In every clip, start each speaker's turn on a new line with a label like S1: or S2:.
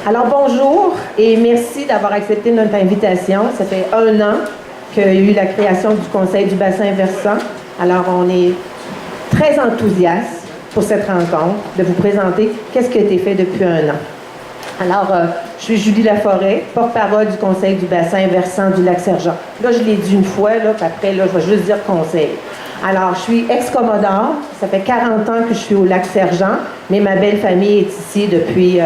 S1: Alors bonjour et merci d'avoir accepté notre invitation. Ça fait 1 an qu'il y a eu la création du Conseil du bassin versant. Alors on est très enthousiaste pour cette rencontre, de vous présenter qu'est-ce qui a été fait depuis 1 an. Alors, je suis Julie Laforêt, porte-parole du Conseil du bassin versant du Lac-Sergent. Là, je l'ai dit une fois, là, puis après, là, je vais juste dire conseil. Alors, je suis ex-commodore. Ça fait 40 ans que je suis au Lac-Sergent, mais ma belle famille est ici depuis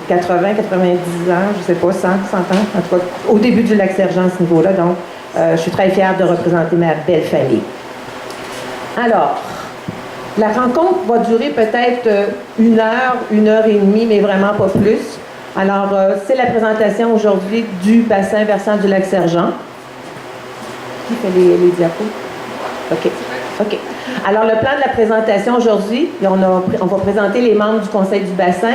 S1: 80, 90 ans, je ne sais pas, 100 ans, en tout cas, au début du Lac-Sergent à ce niveau-là. Donc, je suis très fière de représenter ma belle famille. Alors, la rencontre va durer peut-être 1 heure, 1 heure et demie, mais vraiment pas plus. Alors, c'est la présentation aujourd'hui du bassin versant du Lac-Sergent. Qui fait les diapos? OK. Alors, le plan de la présentation aujourd'hui, on va présenter les membres du Conseil du bassin.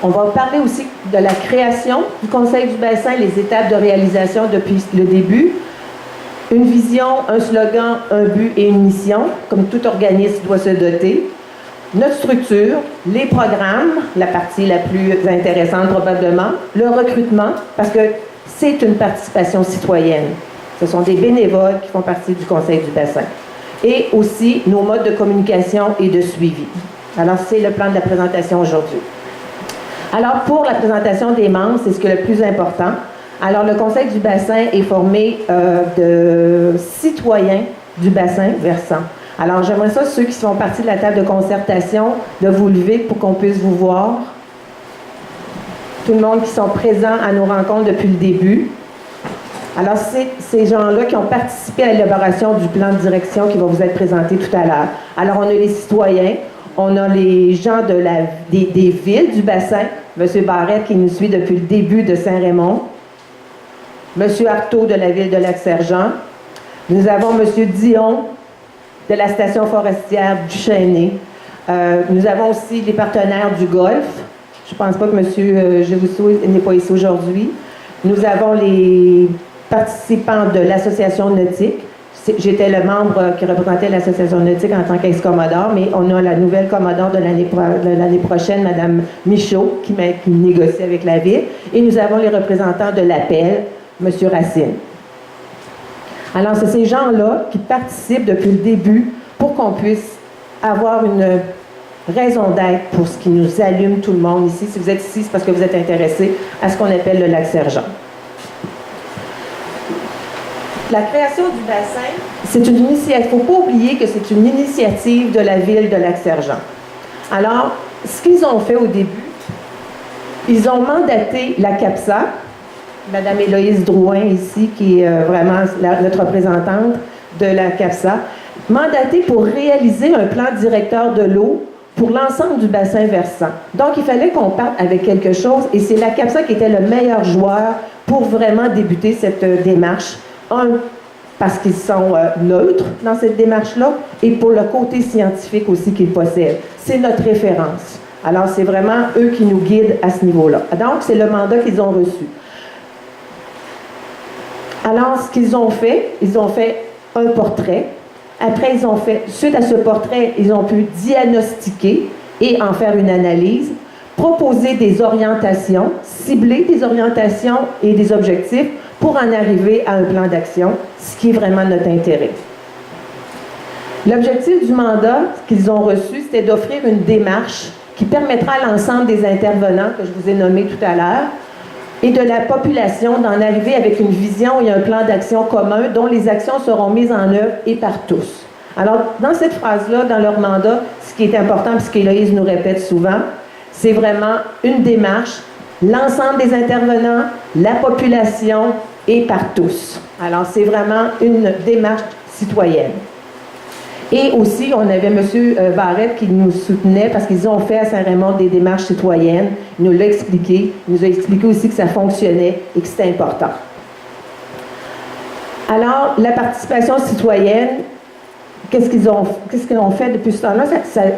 S1: On va parler aussi de la création du Conseil du bassin, les étapes de réalisation depuis le début. Une vision, un slogan, un but et une mission, comme tout organisme doit se doter. Notre structure, les programmes, la partie la plus intéressante probablement, le recrutement, parce que c'est une participation citoyenne. Ce sont des bénévoles qui font partie du Conseil du bassin. Et aussi nos modes de communication et de suivi. Alors, c'est le plan de la présentation aujourd'hui. Alors, pour la présentation des membres, c'est ce qui est le plus important. Alors, le Conseil du bassin est formé de citoyens du bassin versant. Alors, j'aimerais ça, ceux qui font partie de la table de concertation, de vous lever pour qu'on puisse vous voir. Tout le monde qui sont présents à nos rencontres depuis le début. Alors, c'est ces gens-là qui ont participé à l'élaboration du plan de direction qui va vous être présenté tout à l'heure. Alors, on a les citoyens, on a les gens des villes du bassin, M. Barrette qui nous suit depuis le début de Saint-Raymond, M. Artaud de la ville de Lac-Sergent. Nous avons M. Dion de la station forestière du Chêné. Nous avons aussi les partenaires du Golfe. Je ne pense pas que M. Gévoussou n'est pas ici aujourd'hui. Nous avons les participants de l'association nautique. J'étais le membre qui représentait l'association nautique en tant qu'ex-commodore, mais on a la nouvelle commodore de l'année prochaine, Mme Michaud, qui négocie avec la ville. Et nous avons les représentants de l'APEL, M. Racine. Alors, c'est ces gens-là qui participent depuis le début pour qu'on puisse avoir une raison d'être pour ce qui nous allume tout le monde ici. Si vous êtes ici, c'est parce que vous êtes intéressés à ce qu'on appelle le Lac-Sergent. La création du bassin, c'est une initiative. Il ne faut pas oublier que c'est une initiative de la ville de Lac-Sergent. Alors, ce qu'ils ont fait au début, ils ont mandaté la CAPSA, Mme Héloïse Drouin ici, qui est vraiment notre représentante de la CAPSA, mandatée pour réaliser un plan directeur de l'eau pour l'ensemble du bassin versant. Donc, il fallait qu'on parte avec quelque chose, et c'est la CAPSA qui était le meilleur joueur pour vraiment débuter cette démarche. Parce qu'ils sont neutres dans cette démarche-là, et pour le côté scientifique aussi qu'ils possèdent. C'est notre référence. Alors, c'est vraiment eux qui nous guident à ce niveau-là. Donc, c'est le mandat qu'ils ont reçu. Alors, ce qu'ils ont fait un portrait. Après, suite à ce portrait, ils ont pu diagnostiquer et en faire une analyse, proposer des orientations, cibler des orientations et des objectifs pour en arriver à un plan d'action, ce qui est vraiment notre intérêt. L'objectif du mandat qu'ils ont reçu, c'était d'offrir une démarche qui permettra à l'ensemble des intervenants que je vous ai nommés tout à l'heure et de la population d'en arriver avec une vision et un plan d'action commun dont les actions seront mises en œuvre et par tous. Alors, dans cette phrase-là, dans leur mandat, ce qui est important, ce qu'Héloïse nous répète souvent, c'est vraiment une démarche, l'ensemble des intervenants, la population et par tous. Alors, c'est vraiment une démarche citoyenne. Et aussi, on avait M. Barrette qui nous soutenait parce qu'ils ont fait à Saint-Raymond des démarches citoyennes. Il nous l'a expliqué. Il nous a expliqué aussi que ça fonctionnait et que c'était important. Alors, la participation citoyenne, qu'est-ce qu'ils ont fait depuis ce temps-là?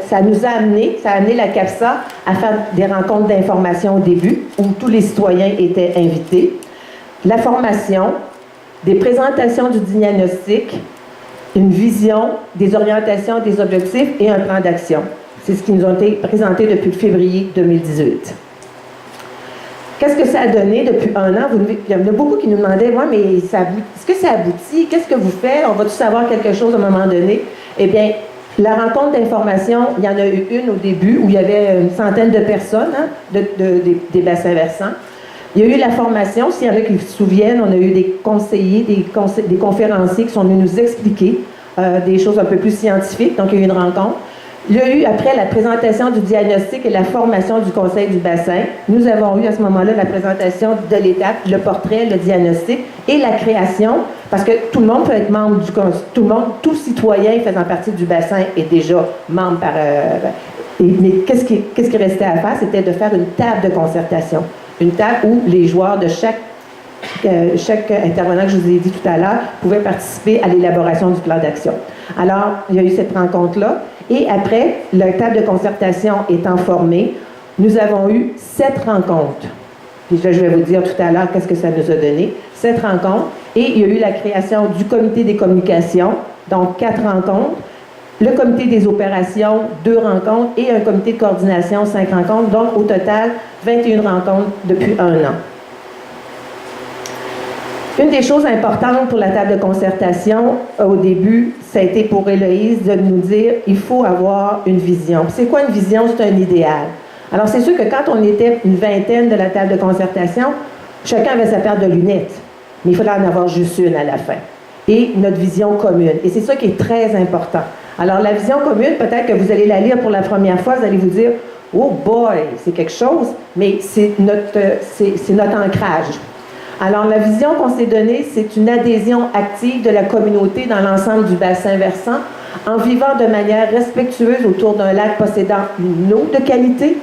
S1: Ça nous a amené, ça a amené la CAPSA à faire des rencontres d'information au début, où tous les citoyens étaient invités. La formation, des présentations du diagnostic, une vision, des orientations, des objectifs et un plan d'action. C'est ce qui nous a été présenté depuis février 2018. Qu'est-ce que ça a donné depuis un an? Il y en a beaucoup qui nous demandaient, ouais, mais est-ce que ça aboutit? Qu'est-ce que vous faites? On va-tu savoir quelque chose à un moment donné? Eh bien, la rencontre d'information, il y en a eu une au début où il y avait une centaine de personnes des bassins versants. Il y a eu la formation, s'il y en a qui se souviennent, on a eu des conseillers, des conférenciers qui sont venus nous expliquer des choses un peu plus scientifiques. Donc, il y a eu une rencontre. Il y a eu, après la présentation du diagnostic et la formation du Conseil du bassin, nous avons eu à ce moment-là la présentation de l'étape, le portrait, le diagnostic et la création, parce que tout le monde peut être membre du Conseil, tout citoyen faisant partie du bassin est déjà membre mais qu'est-ce qui restait à faire? C'était de faire une table de concertation. Une table où les joueurs de chaque intervenant que je vous ai dit tout à l'heure pouvaient participer à l'élaboration du plan d'action. Alors, il y a eu cette rencontre-là. Et après, la table de concertation étant formée, nous avons eu 7 rencontres. Puis là, je vais vous dire tout à l'heure qu'est-ce que ça nous a donné. 7 rencontres. Et il y a eu la création du comité des communications, donc 4 rencontres. Le comité des opérations, 2 rencontres. Et un comité de coordination, 5 rencontres. Donc, au total, 21 rencontres depuis un an. Une des choses importantes pour la table de concertation, au début, ça a été pour Héloïse de nous dire il faut avoir une vision. C'est quoi une vision? C'est un idéal. Alors, c'est sûr que quand on était une vingtaine de la table de concertation, chacun avait sa paire de lunettes. Mais il fallait en avoir juste une à la fin. Et notre vision commune. Et c'est ça qui est très important. Alors, la vision commune, peut-être que vous allez la lire pour la première fois, vous allez vous dire oh boy, c'est quelque chose, mais c'est notre ancrage. Alors, la vision qu'on s'est donnée, c'est une adhésion active de la communauté dans l'ensemble du bassin versant, en vivant de manière respectueuse autour d'un lac possédant une eau de qualité,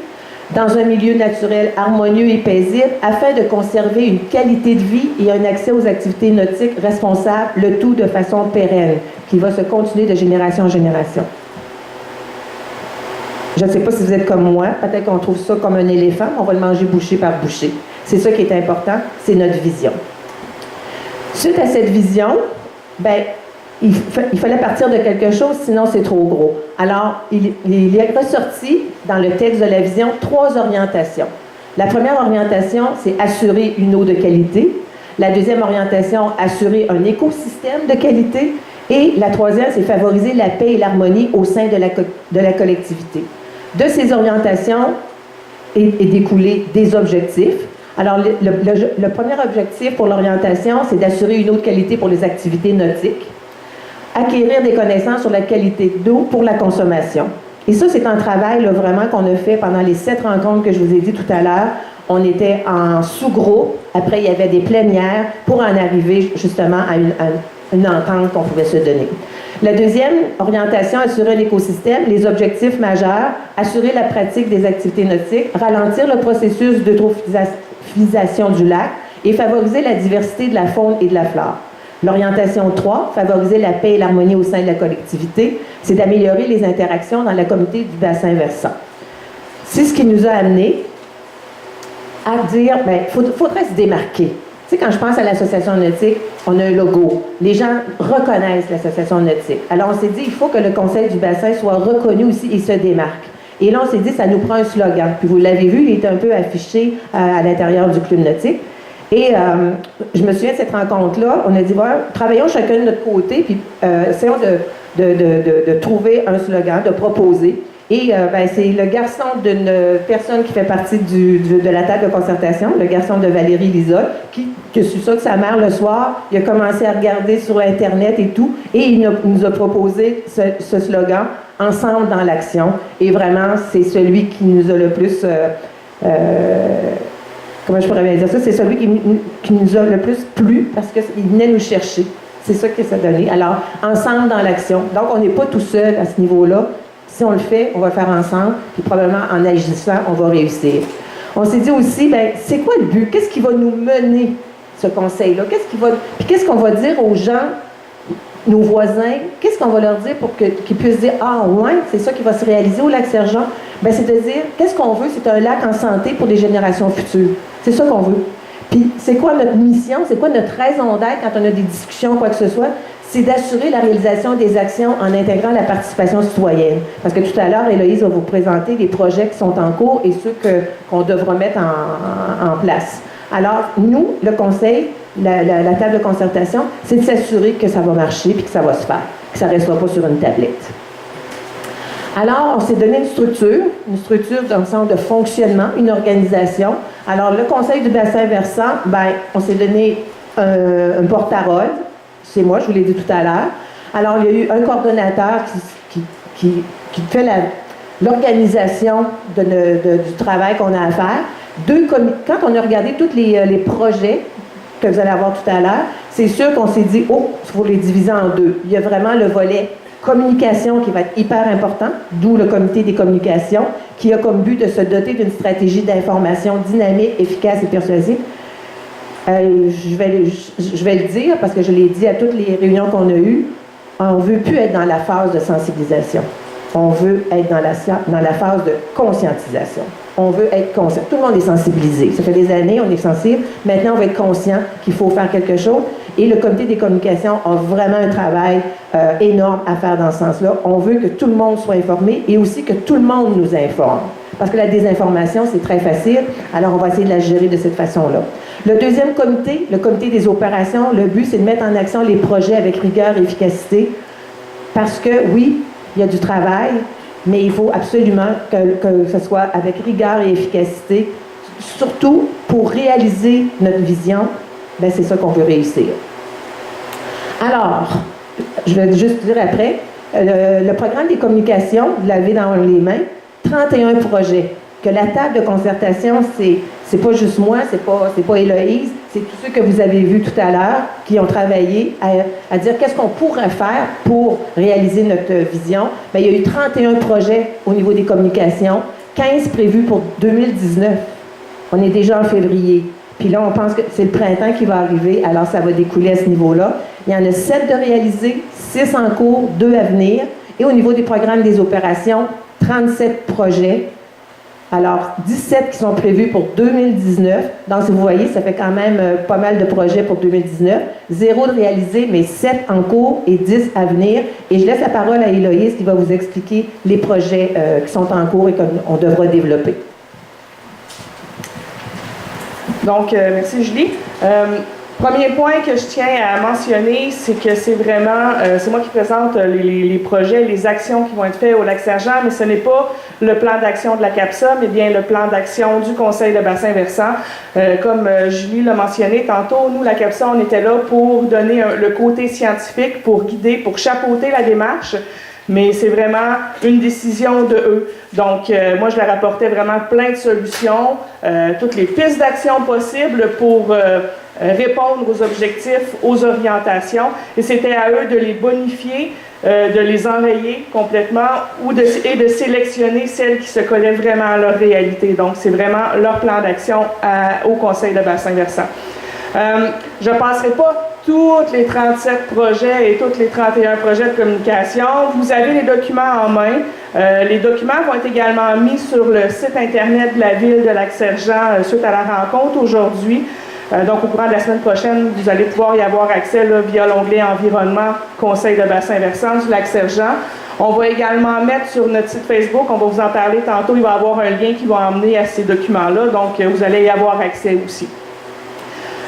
S1: dans un milieu naturel harmonieux et paisible, afin de conserver une qualité de vie et un accès aux activités nautiques responsables, le tout de façon pérenne, qui va se continuer de génération en génération. Je ne sais pas si vous êtes comme moi, peut-être qu'on trouve ça comme un éléphant, on va le manger bouchée par bouchée. C'est ça qui est important, c'est notre vision. Suite à cette vision, il fallait partir de quelque chose, sinon c'est trop gros. Alors, il est ressorti dans le texte de la vision 3 orientations. La première orientation, c'est assurer une eau de qualité. La deuxième orientation, assurer un écosystème de qualité. Et la troisième, c'est favoriser la paix et l'harmonie au sein de la collectivité. De ces orientations est découlé des objectifs. Alors, le premier objectif pour l'orientation, c'est d'assurer une eau de qualité pour les activités nautiques, acquérir des connaissances sur la qualité d'eau pour la consommation. Et ça, c'est un travail là, vraiment qu'on a fait pendant les 7 rencontres que je vous ai dit tout à l'heure. On était en sous-groupe. Après, il y avait des plénières pour en arriver justement à une entente qu'on pouvait se donner. La deuxième orientation, assurer l'écosystème, les objectifs majeurs, assurer la pratique des activités nautiques, ralentir le processus d'eutrophisation du lac et favoriser la diversité de la faune et de la flore. L'orientation 3, favoriser la paix et l'harmonie au sein de la collectivité, c'est d'améliorer les interactions dans la communauté du bassin versant. C'est ce qui nous a amené à dire, faudrait se démarquer. Tu sais, quand je pense à l'association nautique, on a un logo. Les gens reconnaissent l'association nautique. Alors, on s'est dit, il faut que le Conseil du bassin soit reconnu aussi et se démarque. Et là, on s'est dit, ça nous prend un slogan. Puis vous l'avez vu, il est un peu affiché à l'intérieur du club nautique. Et je me souviens de cette rencontre-là. On a dit, voilà, travaillons chacun de notre côté, puis essayons de trouver un slogan, de proposer. Et c'est le garçon d'une personne qui fait partie de la table de concertation, le garçon de Valérie Lisotte, qui a su ça de sa mère le soir. Il a commencé à regarder sur Internet et tout, et il nous a proposé ce slogan « Ensemble dans l'action ». Et vraiment, c'est celui qui nous a le plus... comment je pourrais bien dire ça? C'est celui qui nous a le plus plu parce qu'il venait nous chercher. C'est ça que ça a donné. Alors, ensemble dans l'action. Donc, on n'est pas tout seul à ce niveau-là. Si on le fait, on va le faire ensemble, puis probablement en agissant, on va réussir. On s'est dit aussi, c'est quoi le but? Qu'est-ce qui va nous mener, ce conseil-là? Puis qu'est-ce qu'on va dire aux gens, nos voisins? Qu'est-ce qu'on va leur dire pour qu'ils puissent dire, ah ouais, c'est ça qui va se réaliser au lac Sergent? C'est de dire, qu'est-ce qu'on veut? C'est un lac en santé pour les générations futures. C'est ça qu'on veut. Puis c'est quoi notre mission? C'est quoi notre raison d'être quand on a des discussions, quoi que ce soit? c'est d'assurer la réalisation des actions en intégrant la participation citoyenne. Parce que tout à l'heure, Héloïse va vous présenter les projets qui sont en cours et ceux qu'on devra mettre en place. Alors, nous, le conseil, la table de concertation, c'est de s'assurer que ça va marcher puis que ça va se faire, que ça ne restera pas sur une tablette. Alors, on s'est donné une structure dans le sens de fonctionnement, une organisation. Alors, le conseil du bassin versant, on s'est donné un porte-parole, c'est moi, je vous l'ai dit tout à l'heure. Alors, il y a eu un coordonnateur qui fait l'organisation du travail qu'on a à faire. Quand on a regardé tous les projets que vous allez avoir tout à l'heure, c'est sûr qu'on s'est dit, il faut les diviser en deux. Il y a vraiment le volet communication qui va être hyper important, d'où le comité des communications, qui a comme but de se doter d'une stratégie d'information dynamique, efficace et persuasive. Je vais le dire parce que je l'ai dit à toutes les réunions qu'on a eues, on ne veut plus être dans la phase de sensibilisation. On veut être dans la phase de conscientisation. On veut être conscient. Tout le monde est sensibilisé. Ça fait des années, on est sensible. Maintenant, on va être conscient qu'il faut faire quelque chose. Et le comité des communications a vraiment un travail énorme à faire dans ce sens-là. On veut que tout le monde soit informé et aussi que tout le monde nous informe. Parce que la désinformation, c'est très facile. Alors, on va essayer de la gérer de cette façon-là. Le deuxième comité, le comité des opérations, le but, c'est de mettre en action les projets avec rigueur et efficacité. Parce que, oui, il y a du travail, mais il faut absolument que ce soit avec rigueur et efficacité, surtout pour réaliser notre vision. C'est ça qu'on veut réussir. Alors, je vais juste dire après, le programme des communications, vous l'avez dans les mains, 31 projets. Que la table de concertation, c'est pas juste moi, c'est pas Héloïse, c'est tous ceux que vous avez vus tout à l'heure qui ont travaillé à dire qu'est-ce qu'on pourrait faire pour réaliser notre vision. Il y a eu 31 projets au niveau des communications, 15 prévus pour 2019. On est déjà en février. Puis là, on pense que c'est le printemps qui va arriver, alors ça va découler à ce niveau-là. Il y en a 7 de réalisés, 6 en cours, 2 à venir. Et au niveau des programmes des opérations, 37 projets. Alors, 17 qui sont prévus pour 2019. Donc, si vous voyez, ça fait quand même pas mal de projets pour 2019. 0 de réalisés, mais 7 en cours et 10 à venir. Et je laisse la parole à Héloïse qui va vous expliquer les projets qui sont en cours et qu'on devra développer.
S2: Donc, merci Julie. Premier point que je tiens à mentionner, c'est que c'est vraiment, c'est moi qui présente les projets, les actions qui vont être faites au Lac-Sergent, mais ce n'est pas le plan d'action de la CAPSA, mais bien le plan d'action du Conseil de bassin versant. Comme Julie l'a mentionné tantôt, nous, la CAPSA, on était là pour donner le côté scientifique, pour guider, pour chapeauter la démarche. Mais c'est vraiment une décision de eux. Donc, moi, je leur apportais vraiment plein de solutions, toutes les pistes d'action possibles pour répondre aux objectifs, aux orientations. Et c'était à eux de les bonifier, de les enrayer complètement et de sélectionner celles qui se collaient vraiment à leur réalité. Donc, c'est vraiment leur plan d'action au Conseil de bassin versant. Je ne passerai pas tous les 37 projets et tous les 31 projets de communication. Vous avez les documents en main. Les documents vont être également mis sur le site Internet de la ville de Lac-Sergent suite à la rencontre aujourd'hui. Donc, au courant de la semaine prochaine, vous allez pouvoir y avoir accès là, via l'onglet Environnement, Conseil de bassin versant du Lac-Sergent. On va également mettre sur notre site Facebook, on va vous en parler tantôt, il va y avoir un lien qui va emmener à ces documents-là, donc vous allez y avoir accès aussi.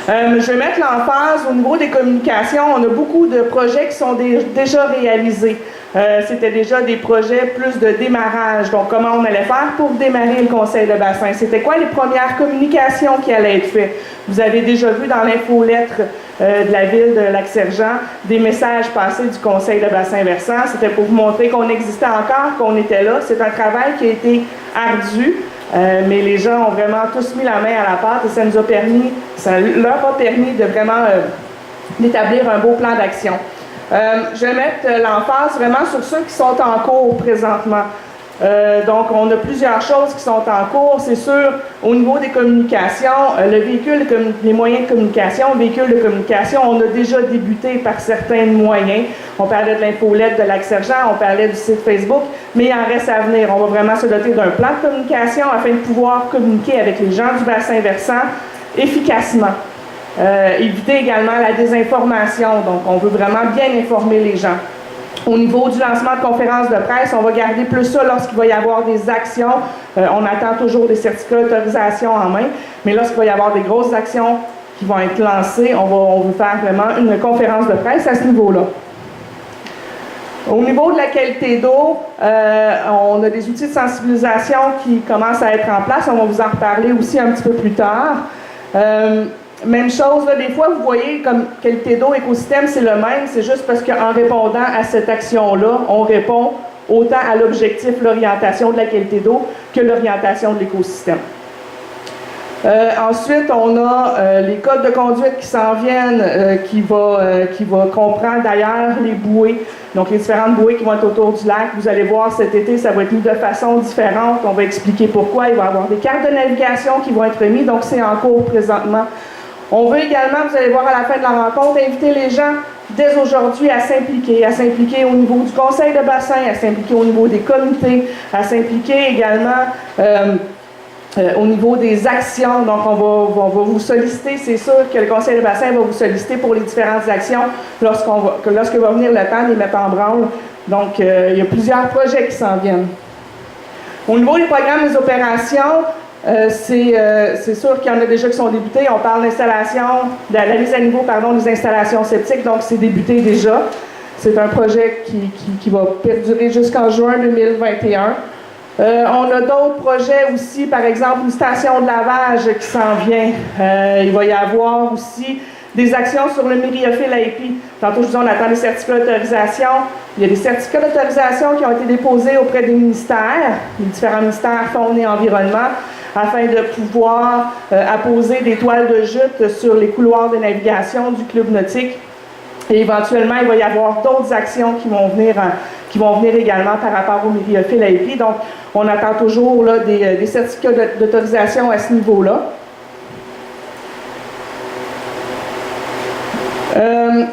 S2: Je vais mettre l'emphase au niveau des communications. On a beaucoup de projets qui sont déjà réalisés. C'était déjà des projets plus de démarrage. Donc, comment on allait faire pour démarrer le Conseil de bassin? C'était quoi les premières communications qui allaient être faites? Vous avez déjà vu dans l'infolettre de la ville de Lac-Sergent des messages passés du Conseil de bassin versant. C'était pour vous montrer qu'on existait encore, qu'on était là. C'est un travail qui a été ardu. Mais les gens ont vraiment tous mis la main à la pâte et ça leur a permis de vraiment d'établir un beau plan d'action. Je vais mettre l'emphase vraiment sur ceux qui sont en cours présentement. Donc, on a plusieurs choses qui sont en cours. C'est sûr, au niveau des communications, les moyens de communication, véhicules de communication, on a déjà débuté par certains moyens. On parlait de l'infolette de Lac-Sergent, on parlait du site Facebook, mais il en reste à venir. On va vraiment se doter d'un plan de communication afin de pouvoir communiquer avec les gens du bassin versant efficacement. Éviter également la désinformation. Donc, on veut vraiment bien informer les gens. Au niveau du lancement de conférences de presse, on va garder plus ça lorsqu'il va y avoir des actions. On attend toujours des certificats d'autorisation en main, mais lorsqu'il va y avoir des grosses actions qui vont être lancées, on veut faire vraiment une conférence de presse à ce niveau-là. Au niveau de la qualité d'eau, on a des outils de sensibilisation qui commencent à être en place. On va vous en reparler aussi un petit peu plus tard. Même chose, là, des fois, vous voyez comme qualité d'eau, écosystème, c'est le même. C'est juste parce qu'en répondant à cette action-là, on répond autant à l'objectif, l'orientation de la qualité d'eau, que l'orientation de l'écosystème. Ensuite, on a les codes de conduite qui s'en viennent, qui va comprendre d'ailleurs les bouées. Donc, les différentes bouées qui vont être autour du lac. Vous allez voir cet été, ça va être mis de façon différente. On va expliquer pourquoi. Il va y avoir des cartes de navigation qui vont être mises. Donc, c'est en cours présentement. On veut également, vous allez voir à la fin de la rencontre, inviter les gens dès aujourd'hui à s'impliquer au niveau du conseil de bassin, à s'impliquer au niveau des comités, à s'impliquer également au niveau des actions. Donc, on va vous solliciter, c'est sûr que le conseil de bassin va vous solliciter pour les différentes actions lorsque va venir le temps de les mettre en branle. Donc, il y a plusieurs projets qui s'en viennent. Au niveau des programmes des opérations, c'est sûr qu'il y en a déjà qui sont débutés. On parle d'installation, de la mise à niveau, des installations septiques, donc c'est débuté déjà. C'est un projet qui va perdurer jusqu'en juin 2021. On a d'autres projets aussi, par exemple une station de lavage qui s'en vient. Il va y avoir aussi des actions sur le myriophylle à épis. Tantôt, je vous dis, on attend des certificats d'autorisation. Il y a des certificats d'autorisation qui ont été déposés auprès des ministères, les différents ministères faune et environnement, afin de pouvoir apposer des toiles de jute sur les couloirs de navigation du club nautique. Et éventuellement, il va y avoir d'autres actions qui vont venir également par rapport au myriophylle à épis. Donc, on attend toujours là, des certificats d'autorisation à ce niveau-là.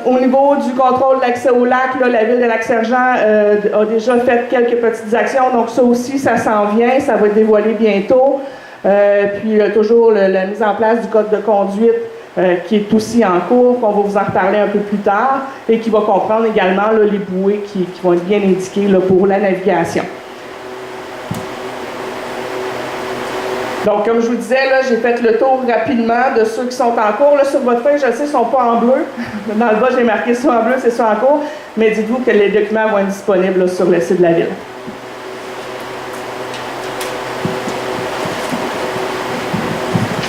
S2: Au niveau du contrôle de l'accès au lac, là, la ville de Lac-Sergent a déjà fait quelques petites actions. Donc, ça aussi, ça s'en vient. Ça va être dévoilé bientôt. Puis, toujours la mise en place du code de conduite qui est aussi en cours, qu'on va vous en reparler un peu plus tard, et qui va comprendre également là, les bouées qui vont être bien indiquées là, pour la navigation. Donc, comme je vous disais, là, j'ai fait le tour rapidement de ceux qui sont en cours. Là, sur votre feuille, je sais, ils ne sont pas en bleu. Dans le bas, j'ai marqué ça en bleu, c'est ça en cours. Mais dites-vous que les documents vont être disponibles là, sur le site de la ville.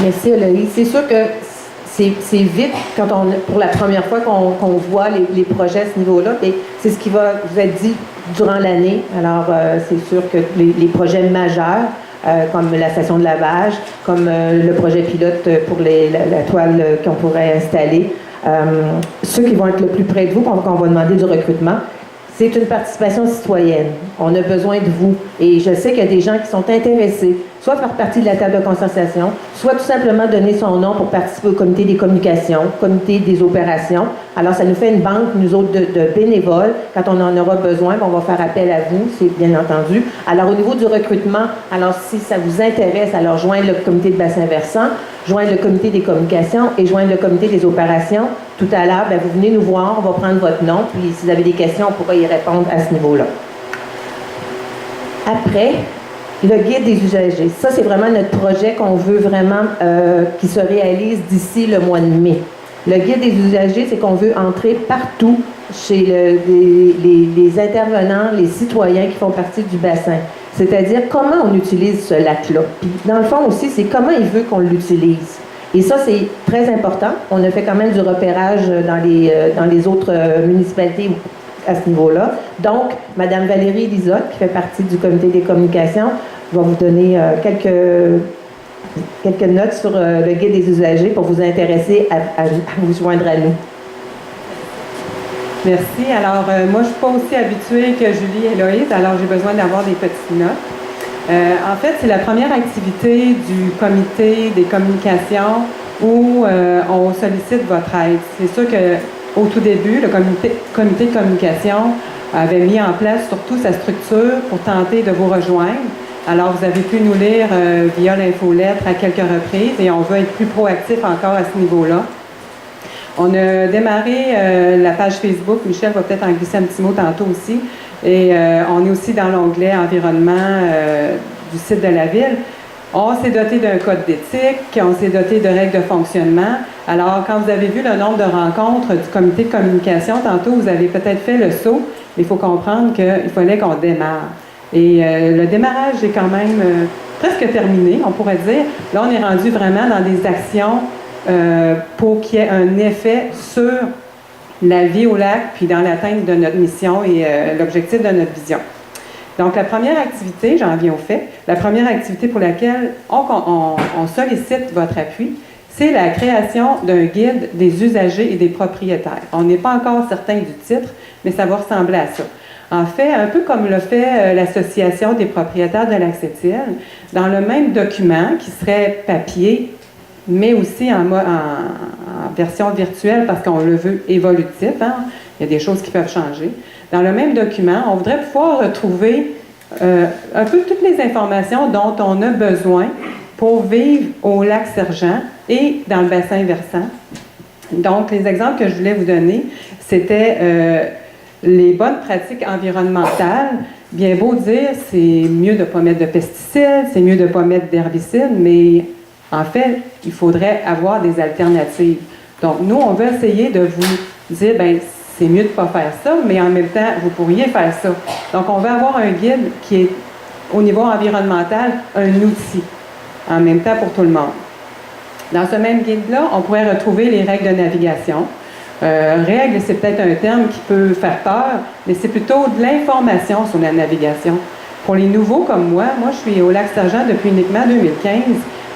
S1: Merci, Eloïse. C'est sûr que c'est vite quand pour la première fois qu'on voit les projets à ce niveau-là. Et c'est ce qui va vous être dit durant l'année. Alors, c'est sûr que les projets majeurs, comme la station de lavage, comme le projet pilote pour la toile qu'on pourrait installer, ceux qui vont être le plus près de vous, quand on va demander du recrutement, c'est une participation citoyenne. On a besoin de vous. Et je sais qu'il y a des gens qui sont intéressés, soit faire partie de la table de concertation, soit tout simplement donner son nom pour participer au comité des communications, comité des opérations. Alors, ça nous fait une banque, nous autres, de bénévoles. Quand on en aura besoin, on va faire appel à vous, c'est bien entendu. Alors, au niveau du recrutement, alors si ça vous intéresse, alors joindre le comité de bassin versant, joindre le comité des communications et joindre le comité des opérations. Tout à l'heure, vous venez nous voir, on va prendre votre nom, puis si vous avez des questions, on pourra y répondre à ce niveau-là. Après, le guide des usagers. Ça, c'est vraiment notre projet qu'on veut vraiment qui se réalise d'ici le mois de mai. Le guide des usagers, c'est qu'on veut entrer partout chez les intervenants, les citoyens qui font partie du bassin. C'est-à-dire comment on utilise ce lac-là. Puis, dans le fond aussi, c'est comment il veut qu'on l'utilise. Et ça, c'est très important. On a fait quand même du repérage dans les autres municipalités à ce niveau-là. Donc, Mme Valérie Lisotte, qui fait partie du comité des communications, va vous donner quelques notes sur le guide des usagers pour vous intéresser à vous joindre à nous.
S3: Merci. Alors, moi, je ne suis pas aussi habituée que Julie et Loïse, alors j'ai besoin d'avoir des petites notes. En fait, c'est la première activité du comité des communications où on sollicite votre aide. C'est sûr qu'au tout début, le comité de communication avait mis en place surtout sa structure pour tenter de vous rejoindre. Alors, vous avez pu nous lire via l'infolettre à quelques reprises et on veut être plus proactif encore à ce niveau-là. On a démarré la page Facebook. Michel va peut-être en glisser un petit mot tantôt aussi. Et on est aussi dans l'onglet environnement du site de la ville. On s'est doté d'un code d'éthique, on s'est doté de règles de fonctionnement. Alors, quand vous avez vu le nombre de rencontres du comité de communication, tantôt, vous avez peut-être fait le saut, mais il faut comprendre qu'il fallait qu'on démarre. Et le démarrage est quand même presque terminé, on pourrait dire. Là, on est rendu vraiment dans des actions pour qu'il y ait un effet sur la vie au lac, puis dans l'atteinte de notre mission et l'objectif de notre vision. Donc, la première activité, j'en viens au fait, la première activité pour laquelle on sollicite votre appui, c'est la création d'un guide des usagers et des propriétaires. On n'est pas encore certain du titre, mais ça va ressembler à ça. En fait, un peu comme le fait l'Association des propriétaires de Lac-Sept-Îles, dans le même document qui serait papier, mais aussi en version virtuelle parce qu'on le veut évolutif, hein? Il y a des choses qui peuvent changer. Dans le même document, on voudrait pouvoir retrouver un peu toutes les informations dont on a besoin pour vivre au Lac-Sergent et dans le bassin versant. Donc, les exemples que je voulais vous donner, c'était les bonnes pratiques environnementales. Bien beau dire, c'est mieux de ne pas mettre de pesticides, c'est mieux de ne pas mettre d'herbicides, mais en fait, il faudrait avoir des alternatives. Donc, nous, on veut essayer de vous dire, bien, c'est mieux de ne pas faire ça, mais en même temps, vous pourriez faire ça. Donc, on veut avoir un guide qui est, au niveau environnemental, un outil, en même temps pour tout le monde. Dans ce même guide-là, on pourrait retrouver les règles de navigation. Règles, c'est peut-être un terme qui peut faire peur, mais c'est plutôt de l'information sur la navigation. Pour les nouveaux comme moi je suis au Lac-Sergent depuis uniquement 2015.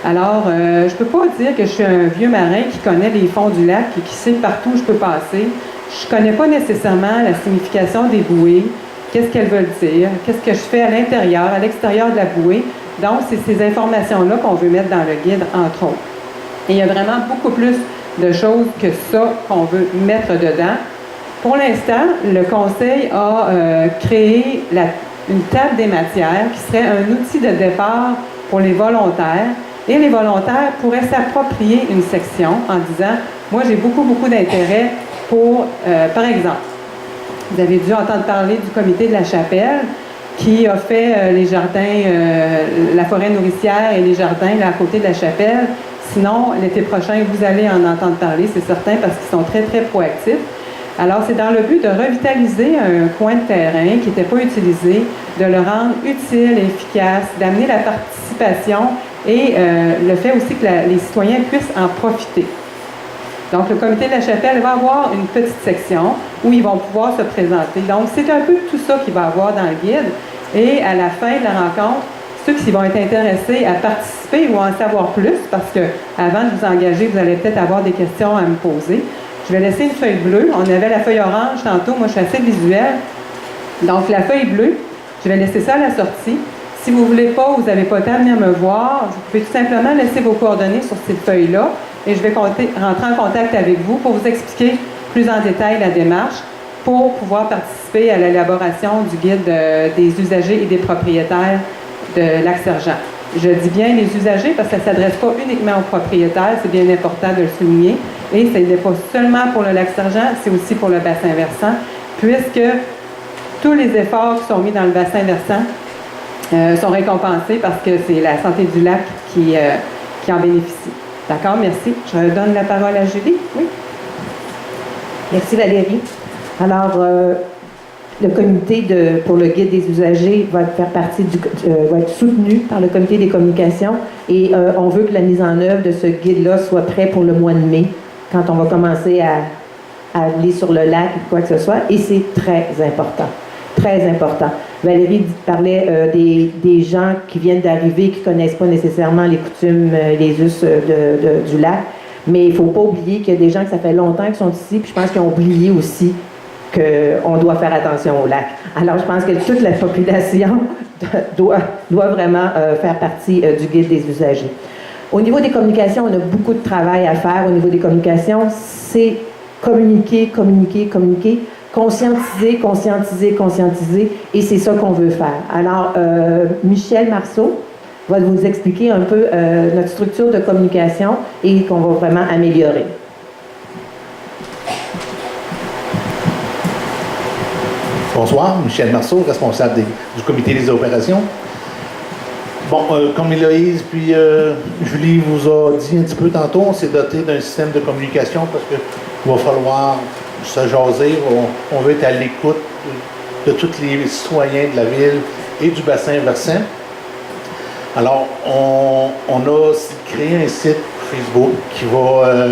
S3: Alors, je ne peux pas dire que je suis un vieux marin qui connaît les fonds du lac et qui sait partout où je peux passer. Je ne connais pas nécessairement la signification des bouées, qu'est-ce qu'elles veulent dire, qu'est-ce que je fais à l'intérieur, à l'extérieur de la bouée. Donc, c'est ces informations-là qu'on veut mettre dans le guide, entre autres. Et il y a vraiment beaucoup plus de choses que ça qu'on veut mettre dedans. Pour l'instant, le Conseil a créé une table des matières qui serait un outil de départ pour les volontaires. Et les volontaires pourraient s'approprier une section en disant « Moi, j'ai beaucoup d'intérêt pour, par exemple, vous avez dû entendre parler du comité de la Chapelle qui a fait les jardins, la forêt nourricière et les jardins là, à côté de la Chapelle. Sinon, l'été prochain, vous allez en entendre parler, c'est certain, parce qu'ils sont très proactifs. Alors, c'est dans le but de revitaliser un coin de terrain qui n'était pas utilisé, de le rendre utile et efficace, d'amener la participation et le fait aussi que les citoyens puissent en profiter. Donc, le comité de la Chapelle va avoir une petite section où ils vont pouvoir se présenter. Donc, c'est un peu tout ça qu'il va avoir dans le guide. Et à la fin de la rencontre, ceux qui vont être intéressés à participer ou à en savoir plus, parce que avant de vous engager, vous allez peut-être avoir des questions à me poser. Je vais laisser une feuille bleue. On avait la feuille orange tantôt. Moi, je suis assez visuelle. Donc, la feuille bleue, je vais laisser ça à la sortie. Si vous ne voulez pas, vous n'avez pas le temps de venir me voir, vous pouvez tout simplement laisser vos coordonnées sur cette feuille-là et je vais rentrer en contact avec vous pour vous expliquer plus en détail la démarche pour pouvoir participer à l'élaboration du guide des usagers et des propriétaires de Lac-Sergent. Je dis bien les usagers parce que ça ne s'adresse pas uniquement aux propriétaires, c'est bien important de le souligner. Et ce n'est pas seulement pour le Lac-Sergent, c'est aussi pour le bassin versant, puisque tous les efforts qui sont mis dans le bassin versant sont récompensés parce que c'est la santé du lac qui en bénéficie. D'accord, merci. Je redonne la parole à Julie. Oui.
S1: Merci Valérie. Alors, le comité pour le guide des usagers va faire partie va être soutenu par le comité des communications et on veut que la mise en œuvre de ce guide-là soit prêt pour le mois de mai, quand on va commencer à aller sur le lac ou quoi que ce soit, et c'est très important. Très important. Valérie parlait des gens qui viennent d'arriver, qui ne connaissent pas nécessairement les coutumes, les us du lac, mais il ne faut pas oublier qu'il y a des gens que ça fait longtemps qu'ils sont ici, puis je pense qu'ils ont oublié aussi qu'on doit faire attention au lac. Alors, je pense que toute la population doit vraiment faire partie du guide des usagers. Au niveau des communications, on a beaucoup de travail à faire. Au niveau des communications, c'est communiquer, conscientiser, et c'est ça qu'on veut faire. Alors, Michel Marceau va vous expliquer un peu notre structure de communication et qu'on va vraiment améliorer.
S4: Bonsoir, Michel Marceau, responsable du comité des opérations. Bon, comme Héloïse puis Julie vous a dit un petit peu tantôt, on s'est doté d'un système de communication parce qu'il va falloir se jaser. On veut être à l'écoute de tous les citoyens de la ville et du bassin versant. Alors, on a créé un site Facebook qui va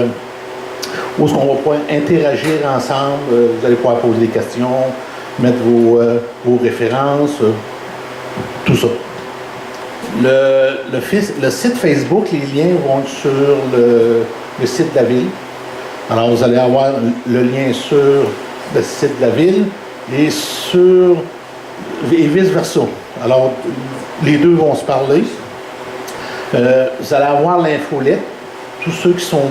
S4: où est-ce qu'on va pouvoir interagir ensemble. Vous allez pouvoir poser des questions, mettre vos références, tout ça. Le site Facebook, les liens vont être sur le site de la ville. Alors, vous allez avoir le lien sur le site de la ville et vice-versa. Alors, les deux vont se parler. Vous allez avoir l'infolette. Tous ceux qui sont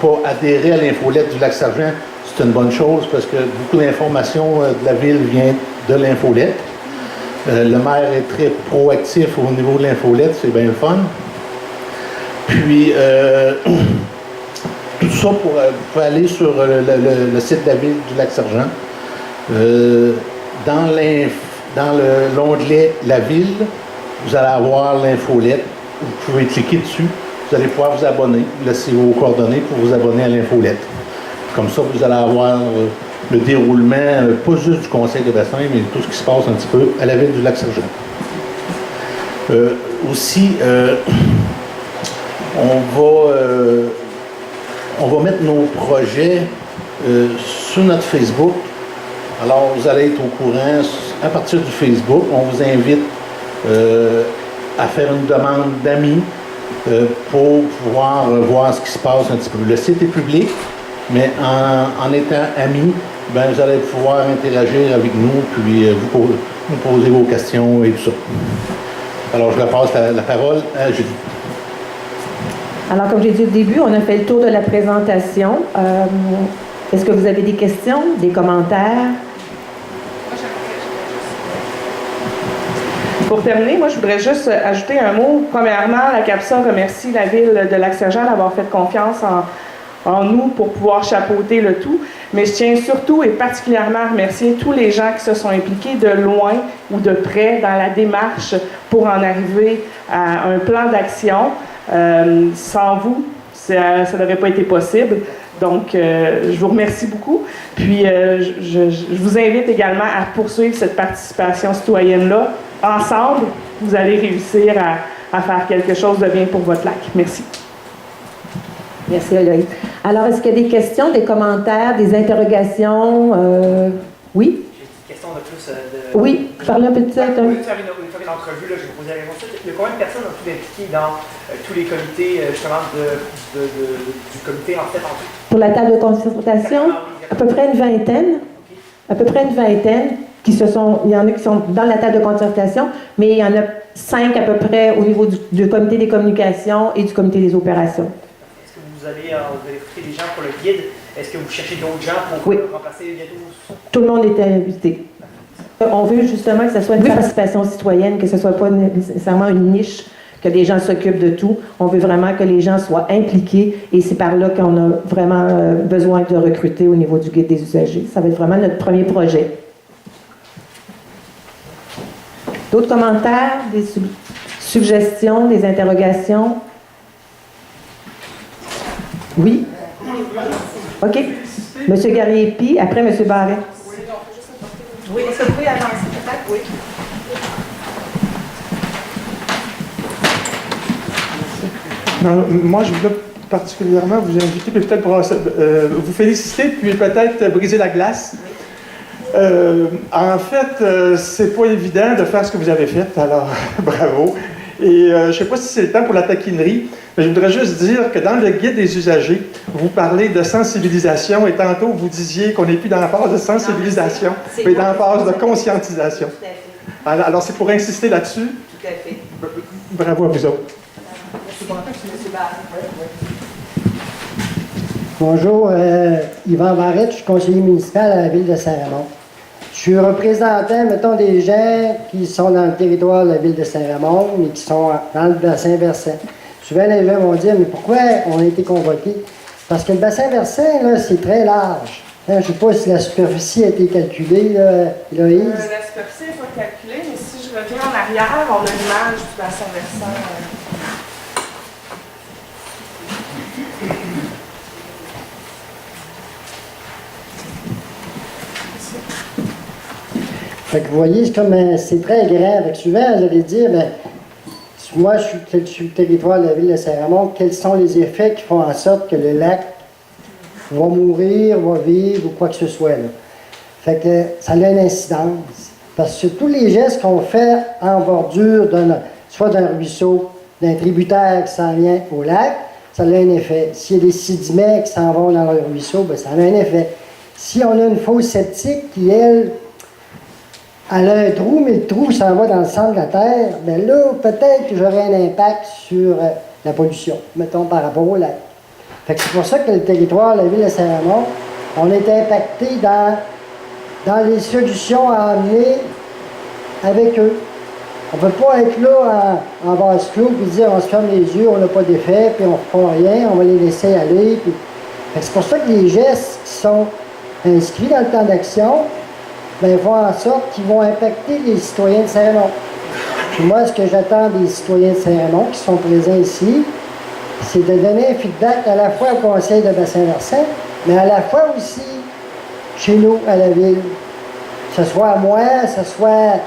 S4: pas adhérés à l'infolette du Lac-Sargent, c'est une bonne chose parce que beaucoup d'informations de la ville vient de l'infolette. Le maire est très proactif au niveau de l'infolette, c'est bien le fun. Puis, tout ça pour aller sur le site de la ville du Lac-Sargent. Dans l'onglet « La ville », vous allez avoir l'infolette. Vous pouvez cliquer dessus. Vous allez pouvoir vous abonner, laisser vos coordonnées pour vous abonner à l'infolette. Comme ça, vous allez avoir le déroulement, pas juste du conseil de bassin, mais tout ce qui se passe un petit peu à la ville du Lac-Sargent. Aussi, on va mettre nos projets sur notre Facebook. Alors, vous allez être au courant à partir du Facebook. On vous invite à faire une demande d'amis pour pouvoir voir ce qui se passe un petit peu. Le site est public, mais en étant amis, ben, vous allez pouvoir interagir avec nous, puis nous poser vos questions et tout ça. Alors, je passe la parole à Julie.
S1: Alors, comme j'ai dit au début, on a fait le tour de la présentation. Est-ce que vous avez des questions, des commentaires?
S2: Pour terminer, moi, je voudrais juste ajouter un mot. Premièrement, la CAPSA remercie la ville de Lac-Sargent d'avoir fait confiance en nous pour pouvoir chapeauter le tout. Mais je tiens surtout et particulièrement à remercier tous les gens qui se sont impliqués de loin ou de près dans la démarche pour en arriver à un plan d'action. Sans vous, ça n'aurait pas été possible. Donc, je vous remercie beaucoup. Puis, je vous invite également à poursuivre cette participation citoyenne-là. Ensemble, vous allez réussir à faire quelque chose de bien pour votre lac. Merci.
S1: Merci, Héloïse. Alors, est-ce qu'il y a des questions, des commentaires, des interrogations? Oui?
S5: J'ai une question de plus
S1: Oui, parlez un peu de ça.
S5: Au lieu de faire une entrevue, là, je vais vous poser la question. Il y a combien de personnes ont tout impliqué dans tous les comités, justement, du comité, en fait, en tout?
S1: Pour la table de consultation, à peu près une vingtaine. À peu près une vingtaine il y en a qui sont dans la table de concertation, mais il y en a 5 à peu près au niveau du comité des communications et du comité des opérations.
S5: Est-ce que vous allez recruter des gens pour le guide? Est-ce que vous cherchez d'autres gens pour remplacer bientôt?
S1: Tout le monde est invité. On veut justement que ce soit une participation citoyenne, que ce ne soit pas nécessairement une niche, que les gens s'occupent de tout. On veut vraiment que les gens soient impliqués et c'est par là qu'on a vraiment besoin de recruter au niveau du guide des usagers. Ça va être vraiment notre premier projet. D'autres commentaires, des suggestions, des interrogations? Oui? OK. Monsieur Garriépi, après Monsieur Barret.
S6: Oui, est-ce que vous pouvez avancer peut-être? Oui.
S7: Non, moi, je voulais particulièrement vous inviter, puis peut-être pour vous féliciter, puis peut-être briser la glace. En fait, c'est pas évident de faire ce que vous avez fait, alors bravo. Et je ne sais pas si c'est le temps pour la taquinerie, mais je voudrais juste dire que dans le guide des usagers, vous parlez de sensibilisation et tantôt vous disiez qu'on n'est plus dans la phase de sensibilisation, mais dans la phase de conscientisation.
S6: Tout à fait.
S7: Alors c'est pour insister là-dessus.
S6: Tout à fait.
S7: Bravo à vous autres.
S8: Bonjour, Yvan Barrette, je suis conseiller municipal à la ville de Saint-Raymond. Je suis représentant, mettons, des gens qui sont dans le territoire de la ville de Saint-Raymond, mais qui sont dans le bassin versant. Souvent, les gens vont dire, mais pourquoi on a été convoqués? Parce que le bassin versant, là, c'est très large. Je ne sais pas si la superficie a été calculée, là, Héloïse.
S2: La superficie n'est pas calculée, mais si je reviens en arrière, on a l'image du bassin versant.
S8: Fait que vous voyez, c'est très grand. Fait que souvent, j'allais dire, ben, moi, je suis sur le territoire de la ville de Saint-Raymond, quels sont les effets qui font en sorte que le lac va mourir, va vivre ou quoi que ce soit. Là. Fait que ça a une incidence. Parce que tous les gestes qu'on fait en bordure, soit d'un ruisseau, d'un tributaire qui s'en vient au lac, ça a un effet. S'il y a des sédiments qui s'en vont dans le ruisseau, ben, ça a un effet. Si on a une fosse septique qui, elle a un trou, mais le trou s'en va dans le centre de la terre, bien là, peut-être que j'aurai un impact sur la pollution, mettons, par rapport au lac. Fait que c'est pour ça que le territoire, la ville de Saint-Raymond, on est impacté dans les solutions à amener avec eux. On ne peut pas être là en vase clos et dire on se ferme les yeux, on n'a pas d'effet, puis on ne fait rien, on va les laisser aller. Puis... C'est pour ça que les gestes qui sont inscrits dans le plan d'action, bien, font en sorte qu'ils vont impacter les citoyens de Saint-Raymond. Puis moi, ce que j'attends des citoyens de Saint-Raymond qui sont présents ici, c'est de donner un feedback à la fois au conseil de bassin-versant, mais à la fois aussi chez nous, à la ville. Que ce soit à moi, que ce soit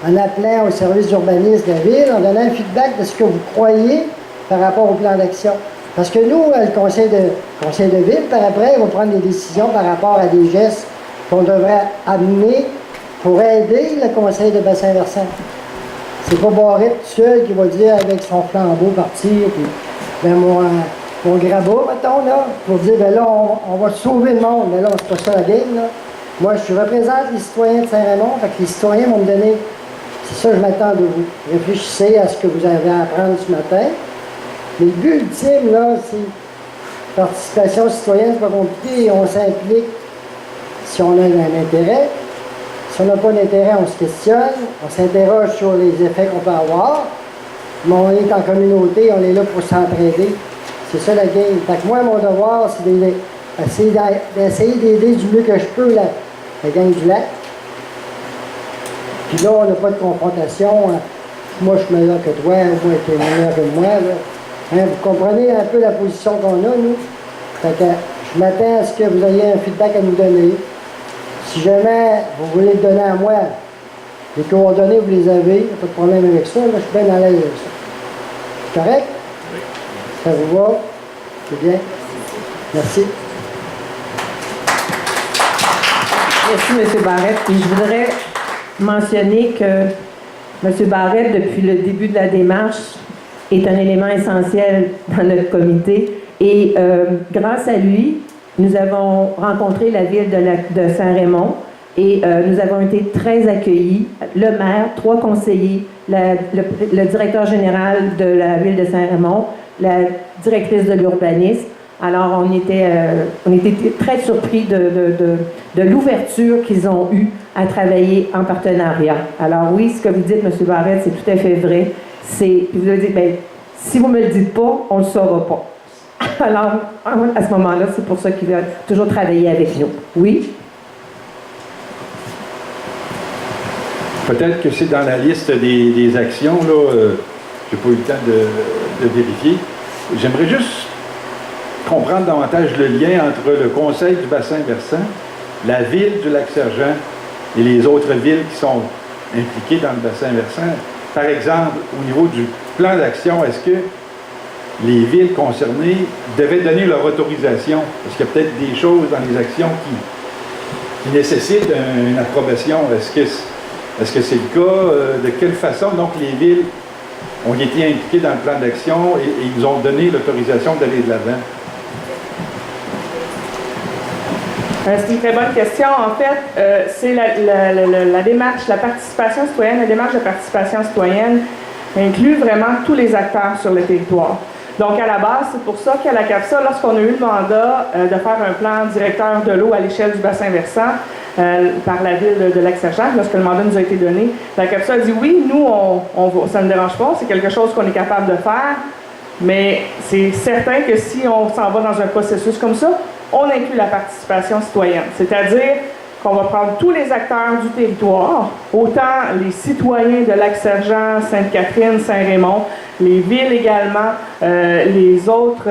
S8: en appelant au service d'urbanisme de la ville, en donnant un feedback de ce que vous croyez par rapport au plan d'action. Parce que nous, le conseil de ville, par après, va prendre des décisions par rapport à des gestes qu'on devrait amener pour aider le conseil de bassin-versant. C'est pas Barrette tout seul qui va dire avec son flambeau partir, puis ben mon grabat, mettons, là, pour dire, ben là, on va sauver le monde. Mais là, c'est pas ça la game, là. Moi, je représente les citoyens de Saint-Raymond, fait que les citoyens vont me donner, c'est ça que je m'attends de vous. Réfléchissez à ce que vous avez à apprendre ce matin. Mais le but ultime, là, c'est participation citoyenne, c'est pas compliqué, on s'implique si on a un intérêt. Si on n'a pas d'intérêt, on se questionne, on s'interroge sur les effets qu'on peut avoir. Mais on est en communauté, on est là pour s'entraider. C'est ça la game. Fait que moi, mon devoir, c'est d'essayer d'aider du mieux que je peux la gang du lac. Puis là, on n'a pas de confrontation. Moi, je suis meilleur que toi, moi, tu es meilleur que moi. Là. Hein, vous comprenez un peu la position qu'on a, nous? Fait que je m'attends à ce que vous ayez un feedback à nous donner. Si jamais vous voulez le donner à moi, les coordonnées, vous les avez, pas de problème avec ça, là, je suis bien à l'aise avec ça. C'est correct? Oui. Ça vous va? C'est bien? Merci.
S1: Merci, M. Barrette. Puis je voudrais mentionner que M. Barrette, depuis le début de la démarche, est un élément essentiel dans notre comité. Et grâce à lui, nous avons rencontré la ville de Saint-Raymond et nous avons été très accueillis. Le maire, 3 conseillers, le directeur général de la ville de Saint-Raymond, la directrice de l'urbanisme. Alors, on était très surpris de l'ouverture qu'ils ont eue à travailler en partenariat. Alors oui, ce que vous dites, M. Barrette, c'est tout à fait vrai. Puis vous avez dit, bien, si vous ne me le dites pas, on ne le saura pas. Alors, à ce moment-là, c'est pour ça qu'ils veulent toujours travailler avec nous. Oui?
S9: Peut-être que c'est dans la liste des actions, là, je n'ai pas eu le temps de vérifier. J'aimerais juste comprendre davantage le lien entre le Conseil du bassin versant, la ville du Lac-Sergent et les autres villes qui sont impliquées dans le bassin versant. Par exemple, au niveau du plan d'action, est-ce que les villes concernées devaient donner leur autorisation? Parce qu'il y a peut-être des choses dans les actions qui nécessitent une approbation. Est-ce que c'est le cas? De quelle façon, donc, les villes ont été impliquées dans le plan d'action et ils ont donné l'autorisation d'aller de l'avant?
S2: C'est une très bonne question. En fait, c'est la démarche, la participation citoyenne, la démarche de participation citoyenne inclut vraiment tous les acteurs sur le territoire. Donc, à la base, c'est pour ça qu'à la CAPSA, lorsqu'on a eu le mandat de faire un plan directeur de l'eau à l'échelle du bassin versant par la ville de Lac-Sergent, lorsque le mandat nous a été donné, la CAPSA a dit oui, nous, ça ne dérange pas, c'est quelque chose qu'on est capable de faire, mais c'est certain que si on s'en va dans un processus comme ça, on inclut la participation citoyenne, c'est-à-dire qu'on va prendre tous les acteurs du territoire, autant les citoyens de Lac-Sergent, Sainte-Catherine, Saint-Raymond, les villes également, les autres